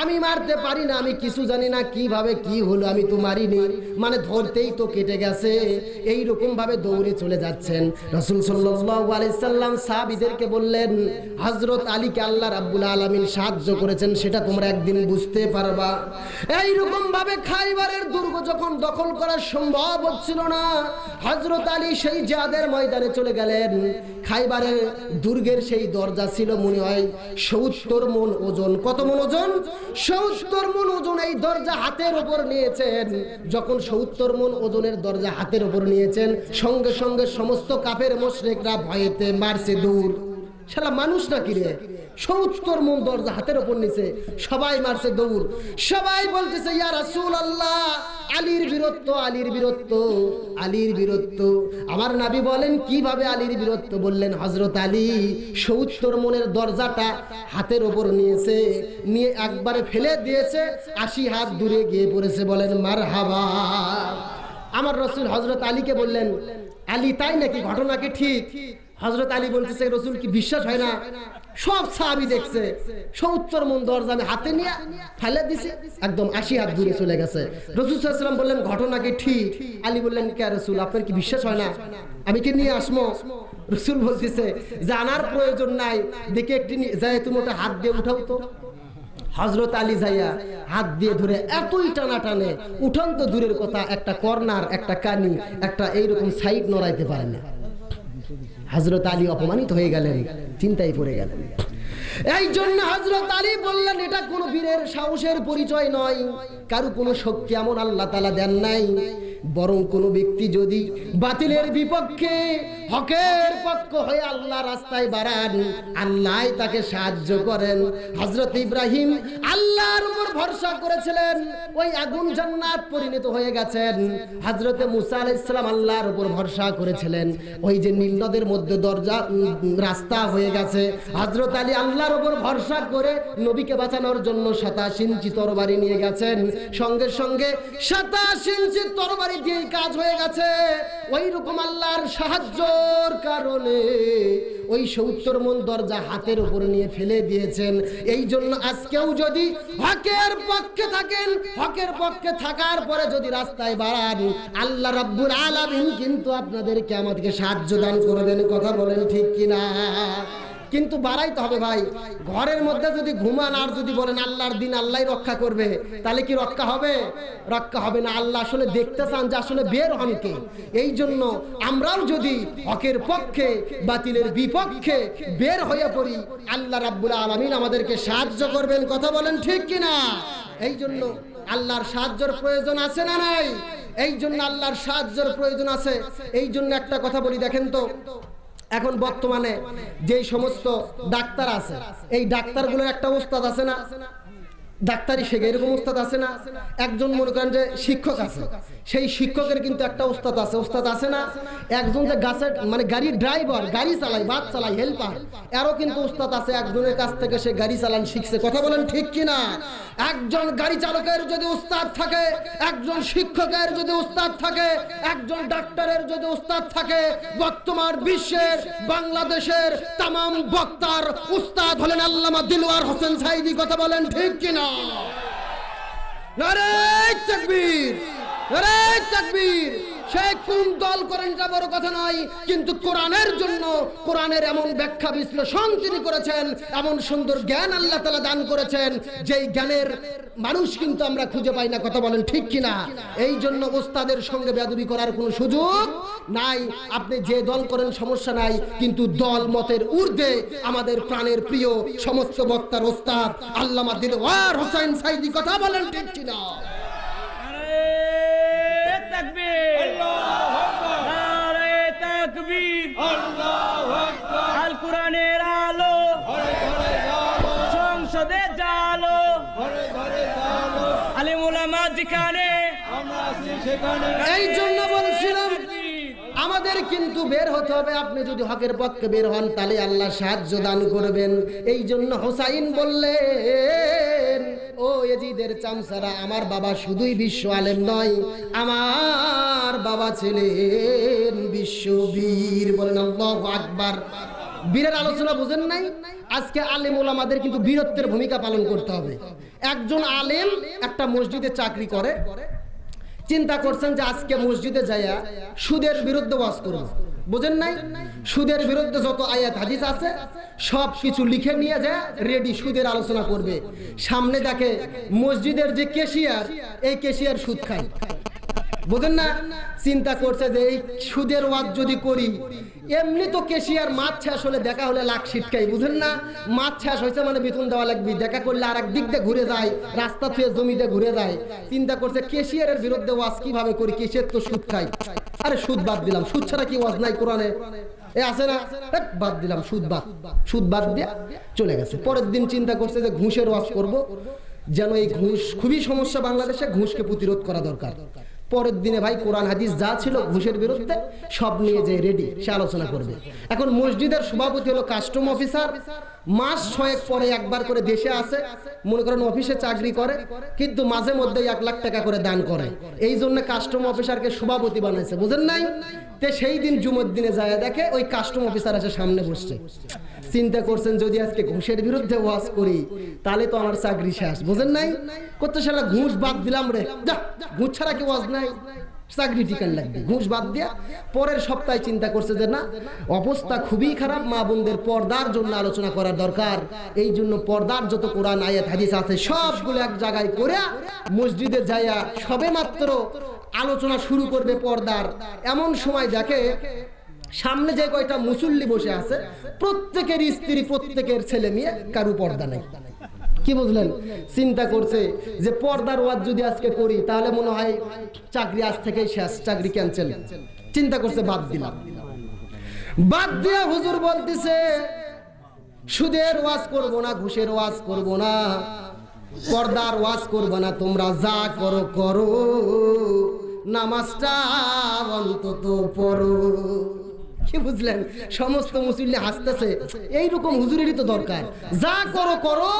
আমি মারতে পারি না, আমি কিছু জানি না কিভাবে কি হলো, আমি তো মারিনি, মানে ধরতেই তো কেটে গেছে। এই রকম ভাবে দৌড়ে চলে যাচ্ছেন। রাসূল সাল্লাল্লাহু আলাইহি সাল্লাম সাহাবীদেরকে বললেন, হযরত আলীকে আল্লাহ রাব্বুল আলামিন সাহায্য করেছেন, সেটা তোমরা একদিন বুঝতে পারবা। এই রকম ভাবে খাইবারের দুর্গ যখন দখল করা সম্ভব হচ্ছিল না, হযরত আলী সেই জিহাদের ময়দানে চলে গেলেন। খাইবারের দুর্গের সেই দরজা ছিল মনে হয় 70 মণ ওজন। কত মণ ওজন? 70 মণ ওজন এই দরজা হাতের উপর নিয়েছেন। যখন 70 মণ ওজনের দরজা হাতের উপর নিয়েছেন, সঙ্গে সঙ্গে সমস্ত কাফের মুশরিকরা ভয়েতে মারছে দৌড়। শালা মানুষ নাকি রে, 70 মণ দরজা হাতের উপর নিছে, সবাই মারছে দৌড়। সবাই বলতেছে, ইয়া রাসূলুল্লাহ, আলীর বীরত্ব, আলীর বীরত্ব, আলীর বীরত্ব। আমার নবী বলেন, কিভাবে আলীর বীরত্ব? বললেন, হযরত আলী 70 মণের দরজাটা হাতের উপর নিয়েছে, নিয়ে একবারে ফেলে দিয়েছে, 80 হাত দূরে গিয়ে পড়েছে। বলেন মারহাবা। আমার রাসূল হযরত আলীকে বললেন, আলী তাই নাকি, ঘটনা কি ঠিক? হযরত আলী বলতেছে, রাসূল কি বিশ্বাস হয় না? সব সাহাবী দেখছে 70 মণ দরজা আমি হাতে নিয়ে ফেলে দিছি, একদম 80 হাত দূরে চলে গেছে। রাসূল সাল্লাল্লাহু আলাইহি ওয়াসাল্লাম বললেন, ঘটনা কি ঠিক? আলী বললেন, কে রাসূল, আপনার কি বিশ্বাস হয় না? আমি কি নিয়ে আসবো? রাসূল বলতেছে, জানার প্রয়োজন নাই, দেখে একটি যায়, তুমি ওটা হাত দিয়ে উঠাও তো। হযরত আলী যাইয়া হাত দিয়ে ধরে এতই টানা টানে, উঠান তো দূরের কথা, একটা কর্নার, একটা কানি, একটা এইরকম সাইড নড়াইতে পারে না। হযরত আলী অপমানিত হয়ে গেলেন, চিন্তায় পড়ে গেলেন। এই জন্য হযরত আলী বললেন, এটা কোনো বীরের সাহসের পরিচয় নয়, কারো কোনো শক্তি এমন আল্লাহ তাআলা দেন নাই। বরং কোনো ব্যক্তি যদি বাতিলের বিপক্ষে হকের পক্ষ হয়ে আল্লাহ রাস্তায় বাড়ান, আল্লাহ তাকে সাহায্য করেন। হযরত ইব্রাহিম আল্লাহর উপর ভরসা করেছিলেন, ওই আগুন জান্নাত পরিণত হয়ে গেছেন। হযরত মুসা আলাইহিস সালাম আল্লাহর উপর ভরসা করেছিলেন, ওই যে নীল নদের মধ্যে দরজা রাস্তা হয়ে গেছে। হযরত আলী আল্লাহর উপর ভরসা করে নবীকে বাঁচানোর জন্য 27 ইঞ্চি তরবারি নিয়ে গেছেন। সঙ্গে সঙ্গে 27 ইঞ্চি তরবারি দিয়ে কাজ হয়ে গেছে। ওই রকম আল্লাহর সাহায্যের কারণে ওই 70 মণ দরজা হাতের উপর নিয়ে ফেলে দিয়েছেন। এই জন্য আজকেও যদি হকের পক্ষে থাকেন, হকের পক্ষে থাকার পরে যদি রাস্তায় বাড়ান, আল্লাহ রাব্বুল আলামিন কিন্তু আপনাদেরকে আমাদেরকে সাহায্য দান করবেন। কথা বলেন ঠিক কিনা? কিন্তু বাড়াইতে হবে ভাই। ঘরের মধ্যে যদি ঘুমান আর যদি বলেন আল্লাহর দিন আল্লাহই রক্ষা করবে, তাহলে কি রক্ষা হবে? রক্ষা হবে না। আল্লাহ আসলে দেখতে চান যে আসলে বের হন কে। এই জন্য আমরাও যদি হকের পক্ষে বাতিলের বিপক্ষে বের হয়ে পড়ি, আল্লাহ রাব্বুল আলামিন আমাদেরকে সাহায্য করবেন। কথা বলেন ঠিক কিনা? এই জন্য আল্লাহর সাহায্যের প্রয়োজন আছে না নাই? এই জন্য আল্লাহর সাহায্যের প্রয়োজন আছে। এই জন্য একটা কথা বলি, দেখেন তো, এখন বর্তমানে যে সমস্ত ডাক্তার আছে, এই ডাক্তারগুলোর একটা ওস্তাদ আছে না, ডাক্তারি শেখে, এরকম ওস্তাদ আছে না? একজন মনে করেন যে শিক্ষক আছে, সেই শিক্ষকের কিন্তু একটা ওস্তাদ আছে। ওস্তাদ আছে না? একজন যে গাছের মানে গাড়ির ড্রাইভার, গাড়ি চালায়, বাস চালায়, হেল্পার, এরও কিন্তু ওস্তাদ আছে। একজনের কাছ থেকে সে গাড়ি চালান শিখছে। কথা বলেন ঠিক কিনা? একজন গাড়ি চালকের যদি উস্তাদ থাকে, একজন শিক্ষকের যদি উস্তাদ থাকে, একজন ডাক্তারের যদি উস্তাদ থাকে, বর্তমান বিশ্বের বাংলাদেশের তামাম বক্তার উস্তাদ হলেন আল্লামা দিলওয়ার হোসেন সাঈদী। কথা বলেন ঠিক কিনা? নারে তাকবীর, নারে তাকবীর। সে কোন দল করেন এটা বড় কথা নয়, কিন্তু কোরআনের জন্য কোরআনের এমন ব্যাখ্যা বিশ্লেষণ তিনি করেছেন, এমন সুন্দর জ্ঞান আল্লাহ তাআলা দান করেছেন, যেই জ্ঞানের মানুষ কিন্তু আমরা খুঁজে পাই না। কথা বলেন ঠিক কিনা? এই জন্য ওস্তাদের সঙ্গে বেয়াদবি করার কোনো সুযোগ নাই। আপনি যে দল করেন সমস্যা নাই, কিন্তু দল মতের ঊর্ধ্বে আমাদের প্রাণের প্রিয় সমস্ত বক্তার ওস্তাদ আল্লামা দিলওয়ার হোসেন সাইদি। কথা বলেন ঠিক কিনা?
আল কোরআনের আলো সংসদে জালো, আলিম উলামা যেখানে,
এই জন্য বলছিলাম আমাদের কিন্তু বের হতে হবে। আপনি যদি হকের পক্ষে বের হন তাহলে আল্লাহ সাহায্য দান করবেন। এই জন্য হোসাইন বললেন, ও ইয়াজিদের চামচারা, আমার বাবা শুধুই বিশ্ব আলেম নয়, আমার বাবা ছিলেন বিশ্ববীর। বলেন আল্লাহু আকবার। বীরের আলোচনা বুঝেন নাই? আজকে আলেম ওলামাদের কিন্তু বীরত্বের ভূমিকা পালন করতে হবে। একজন আলেম একটা মসজিদে চাকরি করে, চিন্তা করছেন যে আজকে মসজিদে যাইয়া সুদের বিরুদ্ধে ওয়াজ করব। বুঝেন নাই? সুদের বিরুদ্ধে যত আয়াত হাদিস আছে সব কিছু লিখে নিয়ে যায় রেডি, সুদের আলোচনা করবে। সামনে দেখে মসজিদের যে ক্যাশিয়ার, এই ক্যাশিয়ার সুদ খায়। বুঝেন না? চিন্তা করছে যে এই সুদের ওয়াজ যদি করি, এমনি তো ক্যাশিয়ার মাছ শেষ হলে দেখা হলে লাখ ছিটকাই। বুঝেন না? মাছ শেষ হয়েছে মানে বেতন দেওয়া লাগবে, দেখা করলে আর এক দিক দিয়ে ঘুরে যায়, রাস্তা থেকে জমিতে ঘুরে যায়। চিন্তা করছে ক্যাশিয়ারের বিরুদ্ধে ওয়াজ কিভাবে করি, ক্যাশিয়ার তো সুদ খাই। আরে সুদ বাদ দিলাম, সুদ ছাড়া কি ওয়াজ নাই কোরআনে? এ আছে না? বাদ দিলাম, সুদ বাদ। সুদ বাদ দিয়ে চলে গেছে। পরের দিন চিন্তা করছে যে ঘুষের ওয়াজ করব, যেন এই ঘুষ খুবই সমস্যা বাংলাদেশে, ঘুষকে প্রতিরোধ করা দরকার। পরের দিনে ভাই কোরআন হাদিস যা ছিল ঘুষের বিরুদ্ধে সব নিয়ে যে রেডি, সে আলোচনা করবে। এখন মসজিদের সভাপতি হলো কাস্টম অফিসার, মাস 6 পরে একবার করে দেশে আসে, মনে করেন অফিসে চাকরি করে, কিন্তু মাঝে মধ্যে 1 লাখ টাকা করে দান করে। এই জন্য কাস্টম অফিসারকে সভাপতি বানাইছে। বুঝেন নাই? তে সেই দিন জুমার দিনে যায় দেখে ওই কাস্টম অফিসার এসে সামনে বসছে। চিন্তা করছেন যদি আজকে ঘুষের বিরুদ্ধে ওয়াজ করি তাহলে তো আমার চাকরি শেষ। বুঝেন নাই? কত সারা ঘুষ বাদ দিলাম রে, যা ঘুষ ছাড়া কি ওয়াজ নাই, চাকরি টিকান লাগবে, ঘুষ বাদ দিয়া। পরের সপ্তাহে চিন্তা করছে যে না, অবস্থা খুবই খারাপ, মা বোনদের পর্দার জন্য আলোচনা করার দরকার। এই জন্য পর্দার যত কোরআন আয়াত হাদিস আছে সবগুলো এক জায়গায় করে মসজিদে যাইয়া সবে মাত্র আলোচনা শুরু করবে পর্দার। এমন সময় দেখে সামনে যে কয়টা মুসল্লি বসে আছে, প্রত্যেকের স্ত্রী, প্রত্যেকের ছেলে মেয়ে, কারু পর্দা নেই। কি বুঝলেন? চিন্তা করছে যে পর্দার ওয়াজ যদি আজকে করি তাহলে মনে হয় চাকরি আজ থেকেই শেষ, চাকরি ক্যান্সেল। চিন্তা করছে বাদ দিলাম। বাদ দিয়া হুজুর বলতেছে সুদের ওয়াজ করব না, ঘুষের ওয়াজ করব না, পর্দার ওয়াজ করব না, তোমরা যা করো করো, নামাজটা অন্তত পড়ো। কি বুঝলেন? সমস্ত মুসল্লি হাসতেছে, এইরকম হুজুরেরই তো দরকার। যা করো করো,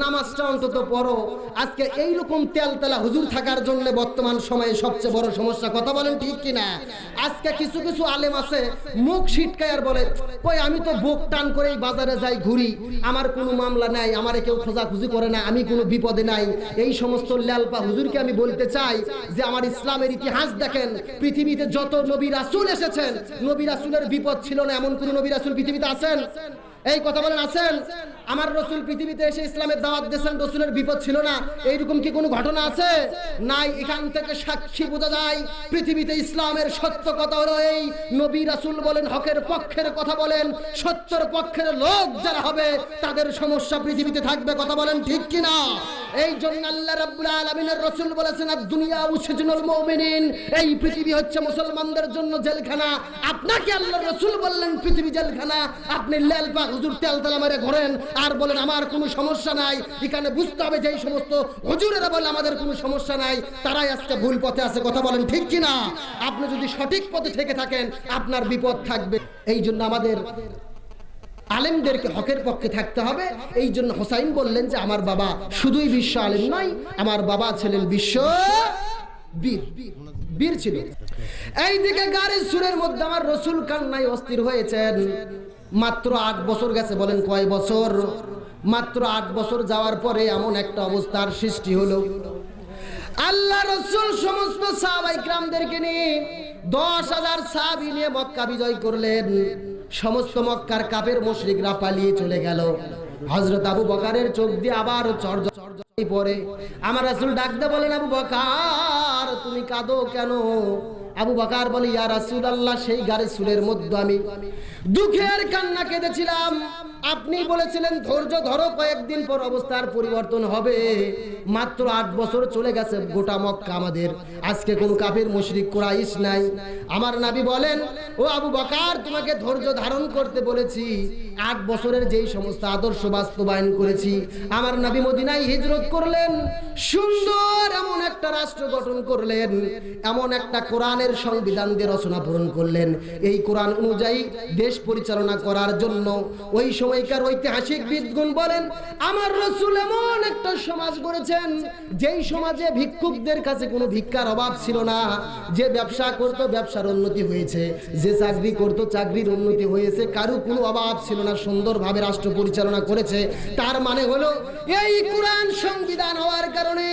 নামাজটা অন্তত পড়ো। আজকে এইরকম তেলতেলা হুজুর থাকার জন্য বর্তমান সময়ে সবচেয়ে বড় সমস্যা। কথা বলেন ঠিক কিনা? আজকে কিছু কিছু আলেম আছে মুখ ছিটকায় আর বলে, কই আমি তো বুক টান করেই বাজারে যাই ঘুরি, আমার কোনো মামলা নাই, আমারে কেউ খোঁজাখুঁজি করে না, আমি কোনো বিপদে নাই। এই সমস্ত ল্যালপা হুজুরকে আমি বলতে চাই যে আমার ইসলামের ইতিহাস দেখেন, পৃথিবীতে যত নবী রাসূল এসেছেন, নবী রাসূলের বিপদ ছিল না এমন কোন নবী রাসূল পৃথিবীতে আছেন? এই কথা বলেন আছেন? আমার রসুল পৃথিবীতে এসে ইসলামের দাওয়াত দিয়েছেন, রসুলের বিপদ ছিল না, এইরকম কি কোনো ঘটনা আছে? নাই। এখান থেকে সাক্ষী বোঝা যায় পৃথিবীতে ইসলামের সত্য কথা হলো এই, নবী রাসূল বলেন, হকের পক্ষের কথা বলেন, সত্যের পক্ষের লোক যারা হবে তাদের সমস্যা পৃথিবীতে থাকবে। কথা বলেন ঠিক কিনা? এই জন্য আল্লাহ রাব্বুল আলামিনের রাসূল বলেছেন, আদ-দুনিয়া উসজনুল মুমিনিন, এই পৃথিবী হচ্ছে মুসলমানদের জন্য জেলখানা। আপনাকে আল্লাহর রাসূল বললেন পৃথিবী জেলখানা, আপনি লেলপা হুজুর তেলতেলা মেরে ঘোরেন আর বলেন আমার কোনো সমস্যা নাই। এখানে বুঝতে হবে যে এই সমস্ত হুজুরেরা বলে আমাদের কোনো সমস্যা নাই, তারাই আজকে ভুল পথে আছে। কথা বলেন ঠিক কিনা? আপনি যদি সঠিক পথে থেকে থাকেন আপনার বিপদ থাকবে। এই জন্য আমাদের আলেমদেরকে হকের পক্ষে থাকতে হবে। এই জন্য হোসাইন বললেন যে আমার বাবা শুধুই বিশ্ব আলেম নয়, আমার বাবা ছিলেন বিশ্ব বীর, বীর ছিল। এইদিকে গাড়ির সুরের মধ্যে আমার রসুল কান্নায় অস্থির হয়েছেন। মাত্র 8 বছর গেছে। বলেন কয় বছর? মাত্র 8 বছর যাওয়ার পরে এমন একটা অবস্থার সৃষ্টি হলো, আল্লাহ রসুল সমস্ত সাহাবায়ে কিরামদেরকে নিয়ে 10,000 সাহাবী নিয়ে মক্কা বিজয় করলেন। সমস্ত মক্কার কাফের মুশরিকরা পালিয়ে চলে গেল। হযরত আবু বকরের চোখ দিয়ে আবার চরচর পড়ে। আমার রাসূল ডাকতে বলেন, আবু বকর তুমি কাঁদো কেন? আবু বকর বলে, ইয়া রাসূলুল্লাহ, সেই গারে সুরের মধ্যে আমি দুঃখের কান্না কেঁদেছিলাম। আপনি বলেছিলেন ধৈর্য ধরো, কয়েকদিন পর অবস্থার পরিবর্তন হবে। মাত্র 8 বছর চলে গেছে, গোটা মক্কা আমাদের, আজকে কোন কাফের মুশরিক কুরাইশ নাই। আমার নবী বলেন, ও আবু বকর তোমাকে ধৈর্য ধারণ করতে বলেছি। 8 বছরের যেই সমস্ত আদর্শ বাস্তবায়ন করেছি। আমার নবী মদিনায় হিজরত করলেন, সুন্দর এমন একটা রাষ্ট্র গঠন করলেন, এমন একটা কোরআনের সংবিধান দিয়ে রচনা পূরণ করলেন। এই কোরআন অনুযায়ী দেশ পরিচালনা করার জন্য ওই সময়কার ঐতিহাসিক বিদগুণ বলেন, আমার রাসূল এমন একটা সমাজ গড়েছেন, যেই সমাজে ভিক্ষুকদের কাছে কোনো ভিক্ষার অভাব ছিল না। যে ব্যবসা করত ব্যবসার উন্নতি হয়েছে, যে চাকরি করত চাকরির উন্নতি হয়েছে, কারো কোনো অভাব ছিল না, সুন্দরভাবে রাষ্ট্র পরিচালনা করেছে। তার মানে হলো এই কোরআন সংবিধান হওয়ার কারণে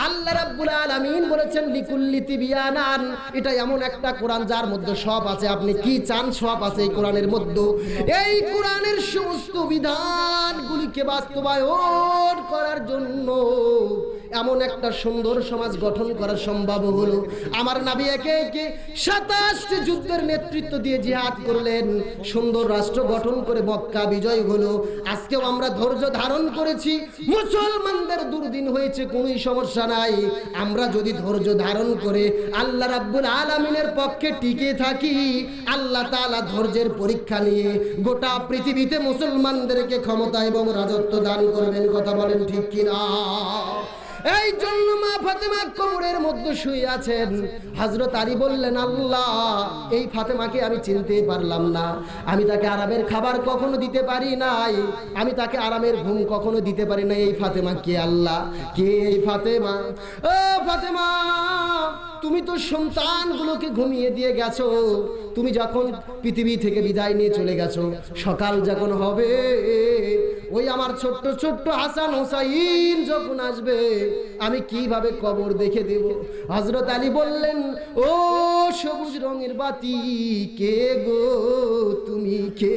আল্লাহ রাব্বুল আলামিন বলেছেন লিকুল্লি তিবিয়ানান, এটা এমন একটা কোরআন যার মধ্যে সব আছে, আপনি কি চান সব আছে এই কোরআনের মধ্যে। এই কোরআনের সমস্ত বিধানগুলিকে বাস্তবায়ন করার জন্য এমন একটা সুন্দর সমাজ গঠন করা সম্ভব হলো। আমার নবী একে একে 27টি যুদ্ধের নেতৃত্ব দিয়ে জিহাদ করলেন, সুন্দর রাষ্ট্র গঠন করে মক্কা বিজয় হলো। আজকেও আমরা ধৈর্য ধারণ করেছি, মুসলমানদের দুর্দিন হয়েছে, কোনো সমস্যা নাই। আমরা যদি ধৈর্য ধারণ করে আল্লাহ রাব্বুল আলামিনের পক্ষে টিকে থাকি, আল্লাহ তাআলা ধৈর্যের পরীক্ষা নিয়ে গোটা পৃথিবীতে মুসলমানদেরকে ক্ষমতা এবং রাজত্ব দান করবেন। কথা বলেন ঠিক কিনা? এই জন্য মা ফাতেমা কবরের মধ্যে শুয়ে আছেন। হযরত আলী বললেন, আল্লাহ, এই ফাতেমাকে আমি চিনতে পারলাম না। আমি তাকে আরামের খাবার কখনো দিতে পারি নাই, আমি তাকে আরামের ঘুম কখনো দিতে পারি না। এই ফাতেমা কে? আল্লাহ, কে এই ফাতেমা? ও ফাতেমা, তুমি তো সন্তানগুলোকে ঘুমিয়ে দিয়ে গেছো। তুমি যখন পৃথিবী থেকে বিদায় নিয়ে চলে গেছো, সকাল যখন হবে, ওই আমার ছোট্ট ছোট্ট হাসান হুসাইন যখন আসবে, আমি কিভাবে কবর দেখে দেব? হযরত আলী বললেন, ও সবুজ রঙের বাতি, কে গো তুমি? কে?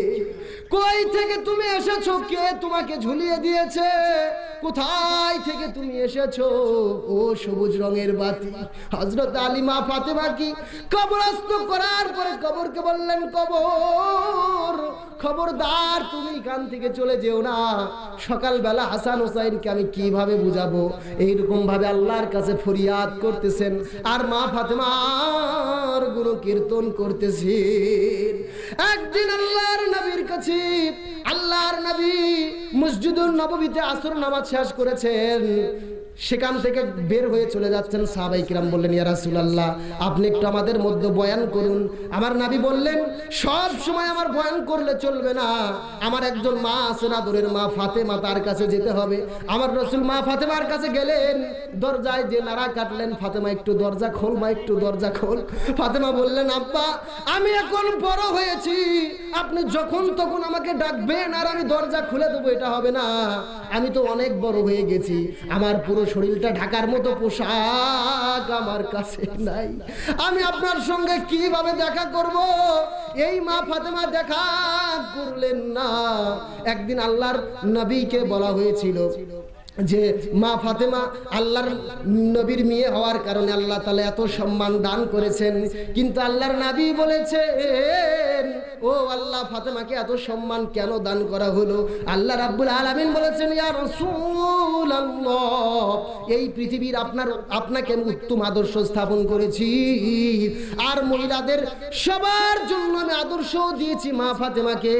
কই থেকে তুমি এসেছো? কে তোমাকে ঝুলিয়ে দিয়েছে? কোথায় থেকে তুমি এসেছো? ও সবুজ রঙের বাতি। হযরত আলী মা ফাতেমা কি কবরস্থ করার পরে কবরকে বললেন, কবর, খবরদার তুমি এখান থেকে চলে যেও না। সকালবেলা হাসান হোসাইনকে আমি কিভাবে বুঝাবো? এইরকম ভাবে আল্লাহর কাছে ফরিয়াদ করতেছেন, আর মা ফাতেমার গুণ কীর্তন করতেছেন। একদিন আল্লাহর নবীর কাছে, আল্লাহর নবী মসজিদুন নববীতে আসর নামাজ শেষ করেছেন, সেখান থেকে বের হয়ে চলে যাচ্ছেন। সাহাবায়ে কিরাম বললেন, ইয়া রাসূলুল্লাহ, আপনি একটু আমাদের মধ্যে বয়ান করুন। আমার নবী বললেন, সব সময় আমার বয়ান করলে চলবে না, আমার একজন মা আছেন, আদরের মা ফাতেমা, তার কাছে যেতে হবে। আমার রাসূল মা ফাতেমার কাছে গেলেন, দরজায় যে নাড়া কাটলেন, ফাতেমা একটু দরজা খোল, মা একটু দরজা খোল। ফাতেমা বললেন, আব্বা, আমি এখন বড় হয়েছি, আপনি যখন তখন আমাকে ডাকবেন আর আমি দরজা খুলে দেবো, এটা হবে না। আমি তো অনেক বড় হয়ে গেছি, আমার পুরো শরীরটা ঢাকার মতো পোশাক আমার কাছে নাই, আমি আপনার সঙ্গে কিভাবে দেখা করব? এই মা ফাতেমা দেখা করলেন না। একদিন আল্লাহর নবীকে বলা হয়েছিল যে মা ফাতেমা আল্লাহর নবীর মেয়ে হওয়ার কারণে আল্লাহ তাআলা এত সম্মান দান করেছেন, কিন্তু আল্লাহর নবী বলেছেন, ও আল্লাহ, ফাতেমাকে এত সম্মান কেন দান করা হলো? আল্লাহ রাব্বুল আলামিন বলেছেন, ইয়া রাসূলুল্লাহ, এই পৃথিবীর আপনাকে আমি উত্তম আদর্শ স্থাপন করেছি, আর মহিলাদের সবার জন্য আমি আদর্শ দিয়েছি মা ফাতেমাকে।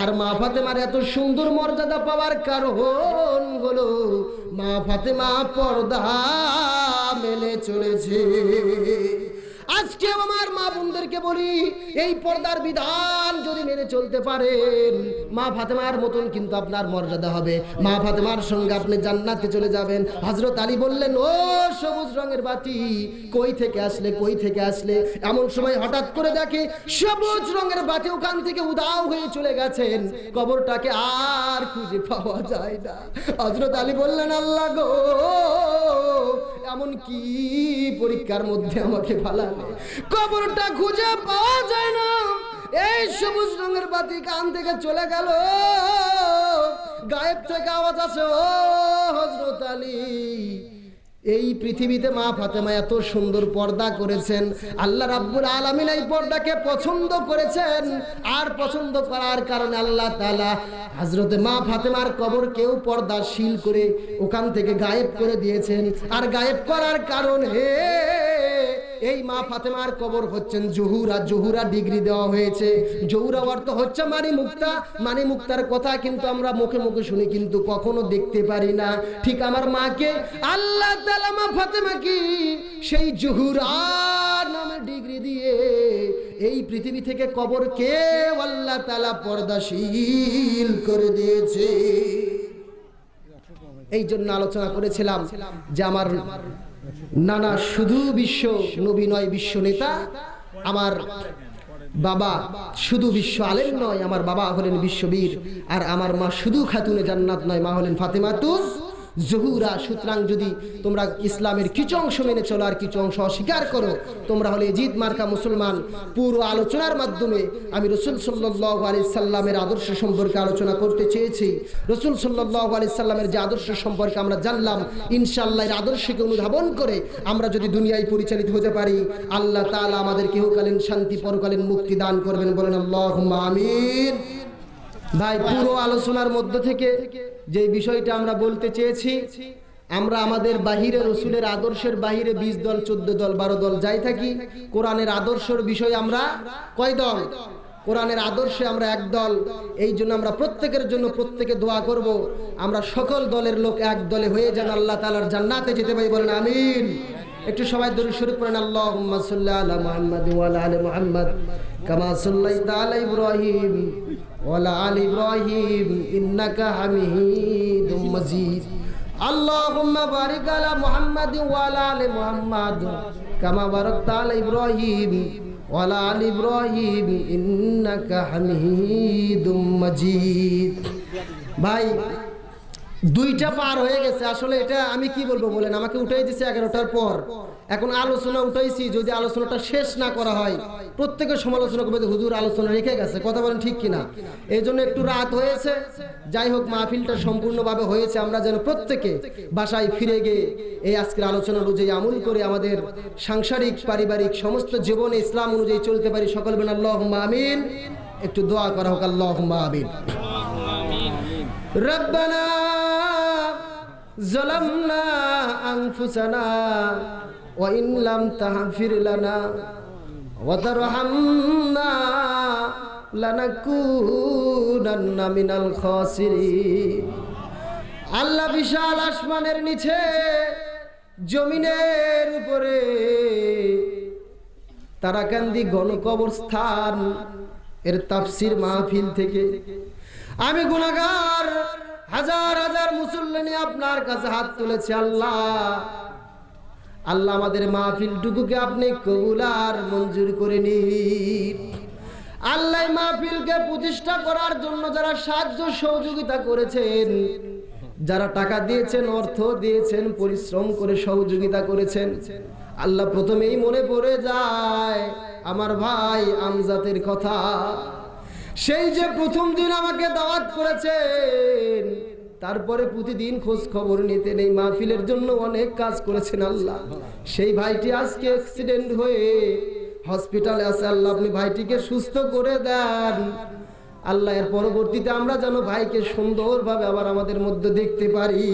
আর মা ফাতেমার এত সুন্দর মর্যাদা পাওয়ার কারণ হলো মা ফাতেমা পর্দা মেনে চলেছে। আজকে আমার মা বোনদেরকে বলি, এই পর্দার বিধান যদি মেনে চলতে পারেন, মা ফাতেমার মতন কিন্তু আপনার মর্যাদা হবে, মা ফাতেমার সঙ্গে আপনি জান্নাতে চলে যাবেন। হযরত আলী বললেন, ও সবুজ রঙের বাতি, কই থেকে আসলে, কই থেকে আসলে? এমন সময় হঠাৎ করে দেখে সবুজ রঙের বাতি ওখান থেকে উধাও হয়ে চলে গেছেন, কবরটাকে আর খুঁজে পাওয়া যায় না। হযরত আলী বললেন, আল্লাহ গো, এমন কি পরীক্ষার মধ্যে আমাকে ফালালে, কবরটা খুঁজে পাওয়া যায় না। এই সবুজ রঙের বাতি কান থেকে চলে গেল, গায়েব থেকে আওয়াজ আসে, ও হযরত আলী, এই পৃথিবীতে মা ফাতেমা এত সুন্দর পর্দা করেছেন, আল্লাহ রাব্বুল আলামিন এই পর্দাকে পছন্দ করেছেন, আর পছন্দ করার কারণে আল্লাহ তাআলা হযরতে মা ফাতেমার কবরকেও পর্দাশীল করে ওখান থেকে গায়েব করে দিয়েছেন। আর গায়েব করার কারণে এই মা ফাতেমার কবর হচ্ছেন জহুরা। জহুরা ডিগ্রি দেওয়া হয়েছে। জহুরা অর্থ হচ্ছে মানি মুক্তা। মানি মুক্তার কথা কিন্তু আমরা মুখে মুখে শুনি, কিন্তু কখনো দেখতে পারি না। ঠিক আমার মাকে আল্লাহ তাআলা মা ফাতেমাকে সেই জহুরা নামে ডিগ্রি দিয়ে এই পৃথিবী থেকে কবরকে আল্লাহ তাআলা পর্দাশীল করে দিয়েছে। এই জন্য আলোচনা করেছিলাম যে আমার নানা শুধু বিশ্ব নবী নয়, বিশ্ব নেতা। আমার বাবা শুধু বিশ্ব আলেম নয়, আমার বাবা হলেন বিশ্ববীর। আর আমার মা শুধু খাতুনে জান্নাত নয়, মা হলেন ফাতেমাতুজ জহুরা। সুতরাং যদি তোমরা ইসলামের কিছু অংশ মেনে চলো আর কিছু অংশ অস্বীকার করো, তোমরা হলে জিদ মার্কা মুসলমান। পুরো আলোচনার মাধ্যমে আমি রাসূল সাল্লাল্লাহু আলাইহি সাল্লামের আদর্শ সম্পর্কে আলোচনা করতে চেয়েছি। রাসূল সাল্লাল্লাহু আলাইহি সাল্লামের যে আদর্শ সম্পর্কে আমরা জানলাম, ইনশাআল্লাহ এর আদর্শকে অনুধাবন করে আমরা যদি দুনিয়ায় পরিচালিত হতে পারি, আল্লাহ তাআলা আমাদের ইহকালীন শান্তি, পরকালীন মুক্তি দান করবেন। বলেন আল্লাহুম্মা আমিন। ভাই, পুরো আলোচনার মধ্য থেকে যে বিষয়টা আমরা বলতে চেয়েছি, আমরা আমাদের বাহিরে রসুলের আদর্শের বাহিরে 20 দল, 14 দল, 12 দল যাই থাকি, কোরআনের আদর্শের বিষয়ে আমরা কয় দল? কোরআনের আদর্শে আমরা এক দল। এই জন্য আমরা প্রত্যেকের জন্য প্রত্যেকে দোয়া করব, আমরা সকল দলের লোক এক দলে হয়ে যেন আল্লাহ তাআলার জান্নাতে যেতে পারি। বলেন আমিন। একটু সবাই দরুদ শরীফ পড়েন। আল্লাহুম্মা সাল্লি আলা মুহাম্মাদ ওয়া আলা আলি মুহাম্মাদ কামা সাল্লাইতা আলা ইব্রাহিম ওয়া আলা আলি ইব্রাহিম ইন্নাকা হামিদুম মাজিদ। আল্লাহুম্মা বারিক আলা মুহাম্মাদ ওয়া আলা আলি মুহাম্মাদ কামা বারাকতা আলা ইব্রাহিম ওয়া আলা আলি ইব্রাহিম ইন্নাকা হামিদুম মাজিদ। ভাই, 2টা পার হয়ে গেছে। আসলে এটা আমি কি বলবো বলেন, আমাকে উঠাই দিছে 11টার পর। এখন আলোচনা উঠাইছি, যদি আলোচনাটা শেষ না করা হয় প্রত্যেকের সমালোচনা করবে যে হুজুর আলোচনা রেখে গেছে। কথা বলেন ঠিক কিনা? এই জন্য একটু রাত হয়েছে। যাই হোক, মাহফিলটা সম্পূর্ণভাবে হয়েছে। আমরা যেন প্রত্যেকে বাসায় ফিরে গিয়ে এই আজকের আলোচনা অনুযায়ী আমল করে আমাদের সাংসারিক, পারিবারিক সমস্ত জীবনে ইসলাম অনুযায়ী চলতে পারি। সকল বলেন আল্লাহুম্মা আমিন। একটু দোয়া করা হোক। আল্লাহুম্মা আমিন। রব্বানা যালামনা আনফুসানা ওয়া ইন লাম তাগফির লানা ওয়া তারহামনা লানাকুনান্না মিনাল খাসিরিন। আল্লাহ বিশাল আসমানের নিচে, জমিনের উপরে তারাকান্দি গণকবরস্থান এর তাফসীর মাহফিল থেকে আমি গুনাহগার হাজার হাজার মুসল্লি নিয়ে আপনার কাছে হাত তুলেছি। আল্লাহ, আল্লাহ আমাদের মাহফিলটুকুকে আপনি কবুল আর মঞ্জুর করে নিন। আল্লাহ মাহফিলকে প্রতিষ্ঠা করার জন্য যারা সাহায্য সহযোগিতা করেছেন, যারা টাকা দিয়েছেন, অর্থ দিয়েছেন, পরিশ্রম করে সহযোগিতা করেছেন, আল্লাহ প্রথমেই মনে পড়ে যায় আমার ভাই আমজাদের কথা। সেই যে প্রথম দিন আমাকে দাওয়াত করেছেন, তারপরে প্রতিদিন খোঁজ খবর নিতেন, এই মাহফিলের জন্য অনেক কাজ করেছেন। আল্লাহ, সেই ভাইটি আজকে অ্যাক্সিডেন্ট হয়ে হসপিটালে আছে। আল্লাহ, আপনি ভাইটিকে সুস্থ করে দেন। আল্লাহ, এর পরবর্তীতে আমরা যেন ভাইকে সুন্দরভাবে আবার আমাদের মধ্যে দেখতে পারি।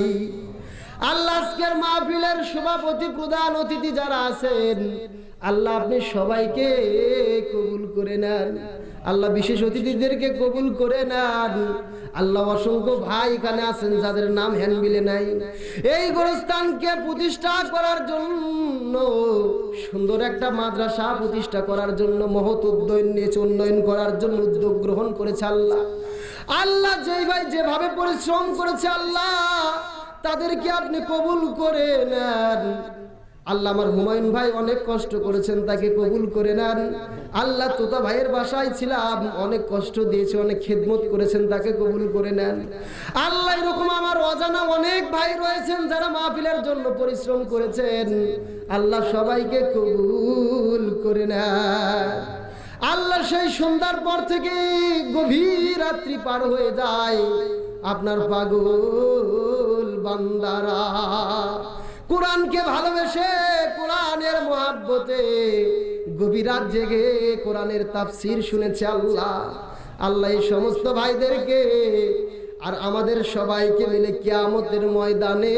আল্লাহ, আজকের মাহফিলের সভাপতি, প্রধান অতিথি যারা আছেন, আল্লাহ আপনি সবাইকে কবুল করে নেন। আল্লাহ, বিশেষ অতিথিদেরকে কবুল করে নেন। আল্লাহ, অসংখ্য ভাই এখানে আছেন যাদের নাম হ্যান মিলে নাই। এই গোরস্থানকে প্রতিষ্ঠা করার জন্য, সুন্দর একটা মাদ্রাসা প্রতিষ্ঠা করার জন্য, মহৎ উদ্যোগ নিয়েছে, উন্নয়ন করার জন্য উদ্যোগ গ্রহণ করেছে। আল্লাহ, আল্লাহ যেই ভাই যেভাবে পরিশ্রম করেছে, আল্লাহ তাদেরকে আপনি কবুল করে নেন। আল্লাহ আমার হুমায়ুন ভাই অনেক কষ্ট করেছেন, তাকে কবুল করে নেন। আল্লাহ তোতা ভাইয়ের বাসায় ছিলাম, অনেক কষ্ট দিয়েছে, অনেক খেদমত করেছেন, তাকে কবুল করে নেন। আল্লাহ এরকম আমার অজানা অনেক ভাই রয়েছেন যারা মাহফিলের জন্য পরিশ্রম করেছেন, আল্লাহ সবাইকে কবুল করে নেন। আল্লাহ সেই সন্ধ্যার পর থেকে গভীর রাত্রি পার হয়ে যায়, আপনার পাগল বান্দারা কোরআনকে ভালোবেসে কোরআনের মহব্বতে গভীর রাত জেগে কোরআনের তাফসীর শুনেছে। আল্লাহ আল্লাহ এই সমস্ত ভাইদেরকে আর আমাদের সবাইকে মিলে কিয়ামতের ময়দানে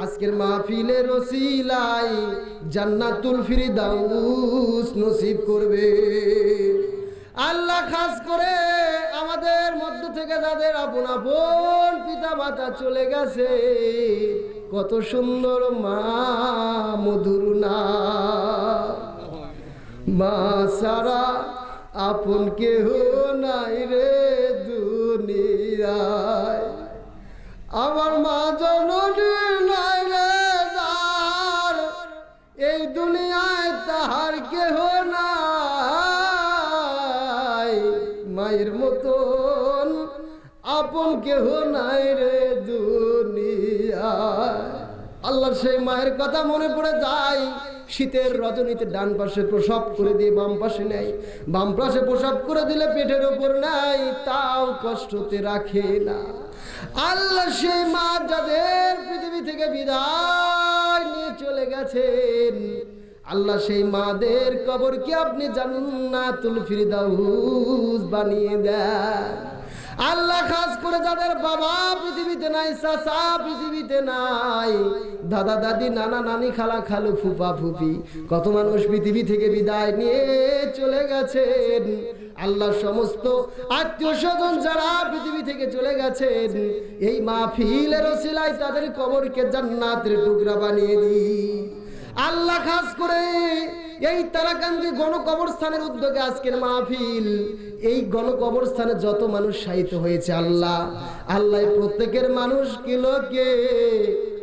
আজকের মাহফিলের ওসিলায় জান্নাতুল ফিরদাউস নসিব করবে। আল্লাহ খাস করে আমাদের মধ্য থেকে যাদের আপন আপন পিতা মাতা চলে গেছে, কত সুন্দর মা, মধুর না মা সারা আপন কেহ নাই রে দুনিয়ায়, আমার মা জননী নাই রে যার, এই দুনিয়ায় তাহার কেহ নাই, মায়ের মতন আপন কেহ নাই রে দুনিয়ায়। আল্লাহর সেই মায়ের কথা মনে পড়ে যায়, শীতের রজনীতে ডান পাশে প্রসব করে দিয়ে বাম পাশে নেয়, বাম পাশে প্রসব করে দিলে পেটের ওপর নাই, তাও কষ্টতে রাখে না। আল্লাহ সেই মা যাদের পৃথিবী থেকে বিদায় নিয়ে চলে গেছেন, আল্লাহ সেই মাদের কবরকে আপনি জান্নাতুল ফিরদাউস বানিয়ে দেন। আল্লাহ খাস করে যাদের বাবা পৃথিবীতে নাই, চাচা পৃথিবীতে নাই, দাদা দাদি, নানা নানি, খালা খালু, ফুফা ফুফি, কত মানুষ পৃথিবী থেকে বিদায় নিয়ে চলে গেছেন। আল্লাহ সমস্ত আত্মীয় স্বজন যারা পৃথিবী থেকে চলে গেছেন, এই মাহফিলের ওসিলায় তাদের কবরকে জান্নাতের টুকরা বানিয়ে দিই। আল্লাহ খাস করে এই তারাকান্দি গণকবরস্থানের উদ্যোগে আজকের মাহফিল, এই গণকবরস্থানে যত মানুষ শায়িত হয়েছে, আল্লাহ আল্লাহ প্রত্যেকের মানুষকে লোকে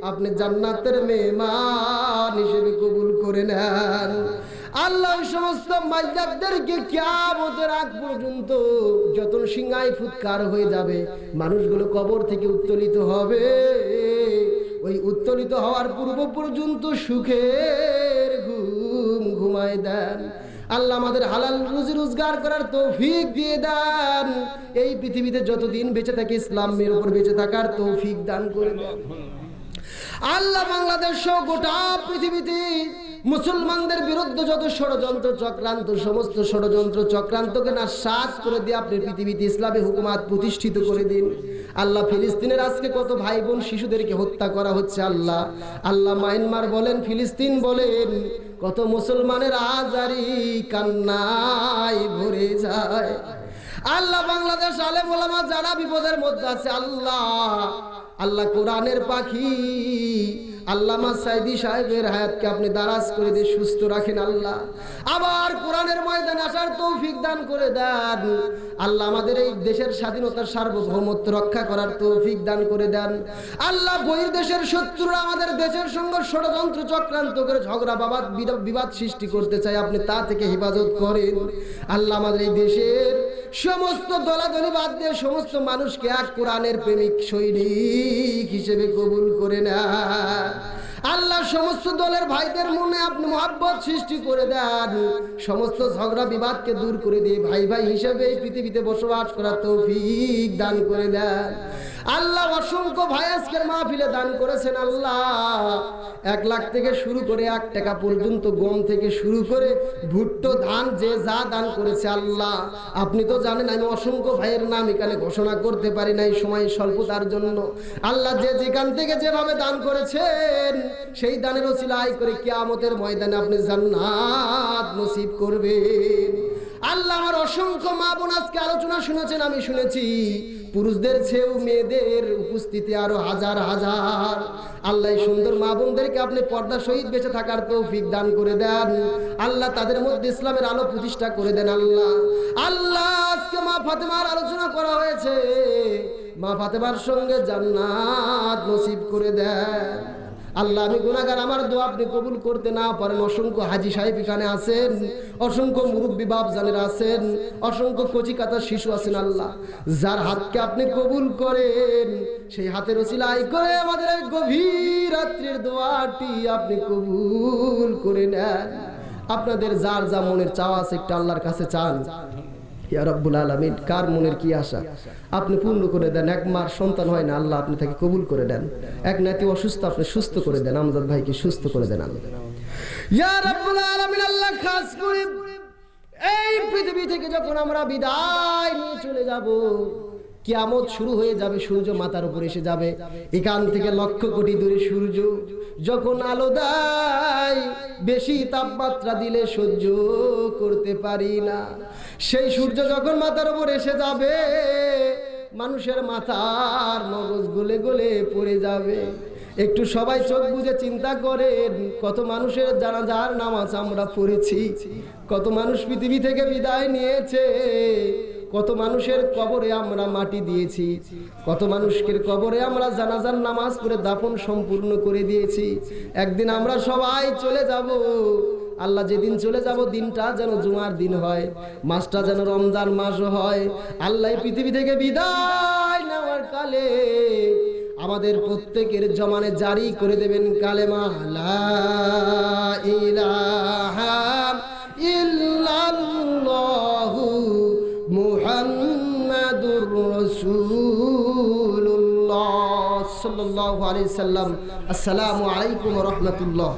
আপনি জান্নাতের মেহমান হিসেবে কবুল করে নেন। আল্লাহ সমস্ত মাইয়াতদেরকে কিয়ামতের আগ পর্যন্ত যত সিংহায় ফুৎকার হয়ে যাবে, মানুষগুলো কবর থেকে উত্তোলিত হবে, ওই উত্তোলিত হওয়ার পূর্ব পর্যন্ত সুখের ঘুম ঘুমায় দেন। আল্লাহ আমাদের হালাল রুজি রোজগার করার তৌফিক দিয়ে দেন। এই পৃথিবীতে যতদিন বেঁচে থাকে ইসলামের উপর বেঁচে থাকার তৌফিক দান করে দেন। আল্লাহ বাংলাদেশ সহ গোটা পৃথিবীতে মুসলমানদের বিরুদ্ধে যত ষড়যন্ত্র চক্রান্ত, সমস্ত ষড়যন্ত্র চক্রান্তকে নাশাত করে দিয়ে আপনি পৃথিবীতে ইসলামী হুকুমাত প্রতিষ্ঠিত করে দিন। আল্লাহ ফিলিস্তিনের আজকে কত ভাই বোন শিশুদেরকে হত্যা করা হচ্ছে, আল্লাহ আল্লাহ মায়ানমার বলেন, ফিলিস্তিন বলেন, কত মুসলমানের আজারি কান্নায় ভরে যায়। আল্লাহ বাংলাদেশ আলেম ওলামা যারা বিপদের মধ্যে আছে, আল্লাহ আল্লাহ কোরআনের পাখি আল্লামা সাইদি সাহেবের হায়াতকে আপনি দারাজ করে দিয়ে সুস্থ রাখেন। আল্লাহ আবার কোরআনের ময়দানে আসার তৌফিক দান করে দেন। আল্লাহ আমাদের এই দেশের স্বাধীনতার সার্বভৌমত্ব রক্ষা করার তৌফিক দান করে দেন। আল্লাহ বহির দেশের শত্রুরা আমাদের দেশের সঙ্গে ষড়যন্ত্র চক্রান্ত করে ঝগড়া বিবাদ সৃষ্টি করতে চায়, আপনি তা থেকে হেফাজত করেন। আল্লাহ আমাদের এই দেশের সমস্ত দলাদলি বাদ দিয়ে সমস্ত মানুষকে এক কোরআনের প্রেমিক সৈনিক হিসেবে কবুল করে নেন। আল্লাহ সমস্ত দলের ভাইদের মনে আপনি মহব্বত সৃষ্টি করে দেন, সমস্ত ঝগড়া বিবাদকে দূর করে দিয়ে ভাই ভাই হিসেবে এই পৃথিবীতে বসবাস করার তৌফিক দান করে দেন। আল্লাহ অসংখ্য ভাই আজকের মাহফিলে দান করেছেন। আল্লাহ 1 লাখ থেকে শুরু করে 1 টাকা পর্যন্ত, গম থেকে শুরু করে ভুট্টো, ধান, যে যা দান করেছে, আল্লাহ আপনি তো জানেন। আমি অসংখ্য ভাইয়ের নাম এখানে ঘোষণা করতে পারি না এই সময় স্বল্পতার জন্য। আল্লাহ যে যেখান থেকে যেভাবে দান করেছেন, সেই দানের ওসিলায় করে কিয়ামতের ময়দানে আপনি জান্নাত নসিব করবেন। আল্লাহ আমার অসংখ্য মা বোন আজকে আলোচনা শুনেছেন, আমি শুনেছি। পুরুষদের চেয়েও মেয়েদের উপস্থিতি আরো হাজার হাজার। আল্লাহ সুন্দর মা বোনদেরকে আপনি পর্দা সহিত বেঁচে থাকার তৌফিক দান করে দেন। আল্লাহ তাদের মধ্যে ইসলামের আলো প্রতিষ্ঠা করে দেন। আল্লাহ আল্লাহ আজকে মা ফাতেমার আলোচনা করা হয়েছে, মা ফাতেমার সঙ্গে জান্নাত নসিব করে দেন। আল্লাহ আমি গুনাহগার, আমার দোয়া আপনি কবুল করতে না পারেন। অসংখ্য হাজি সাহেব এখানে আছেন, অসংখ্য মুরব্বী বাপ জানেরা আছেন, অসংখ্য কচি কাতা শিশু আছেন। আল্লাহ যার হাতকে আপনি কবুল করেন সেই হাতের ওসিলায় করে আমাদের এই গভীর রাত্রির দোয়াটি আপনি কবুল করে নেন। আপনাদের যার যা মনের চাওয়া আছে একটা আল্লাহর কাছে চান। ইয়া রাব্বুল আলামিন, কার মনের কি আশা আপনি পূর্ণ করে দেন। এক মার সন্তান হয় না, আল্লাহ আপনি তাকে কবুল করে দেন। এক নাতি অসুস্থ, আপনি সুস্থ করে দেন। আমজাদ ভাইকে সুস্থ করে দেন আল্লাহ। ইয়া রাব্বুল আলামিন, আল্লাহ খাস করে এই পৃথিবী থেকে যখন আমরা বিদায় নিয়ে চলে যাব, কিয়ামত শুরু হয়ে যাবে, সূর্য মাথার উপর এসে যাবে। এখান থেকে লক্ষ কোটি দূরে সূর্য যখন আলো দেয়, বেশি তাপমাত্রা দিলে সহ্য করতে পারি না। সেই সূর্য যখন মাথার উপর এসে যাবে, মানুষের মাথার মগজ গলে গলে পড়ে যাবে। একটু সবাই চোখ বুজে চিন্তা করেন, কত মানুষের জানাজার নামাজ আমরা পড়েছি, কত মানুষ পৃথিবী থেকে বিদায় নিয়েছে, কত মানুষের কবরে আমরা মাটি দিয়েছি, কত মানুষের কবরে আমরা জানাজার নামাজ পড়ে দাফন সম্পূর্ণ করে দিয়েছি। একদিন আমরা সবাই চলে যাব। আল্লাহ যেদিন চলে যাব, দিনটা যেন জুমার দিন হয়, মাসটা যেন রমজান মাস হয়। আল্লাহ পৃথিবী থেকে বিদায় নেওয়ার কালে আমাদের প্রত্যেকের জমানে জারি করে দেবেন কালেমা লা ইলাহা ইল্লাল্লাহু মুহাম্মাদুর রাসূলুল্লাহ সাল্লাল্লাহু আলাইহি সাল্লাম। আসসালামু আলাইকুম ওয়া রাহমাতুল্লাহ।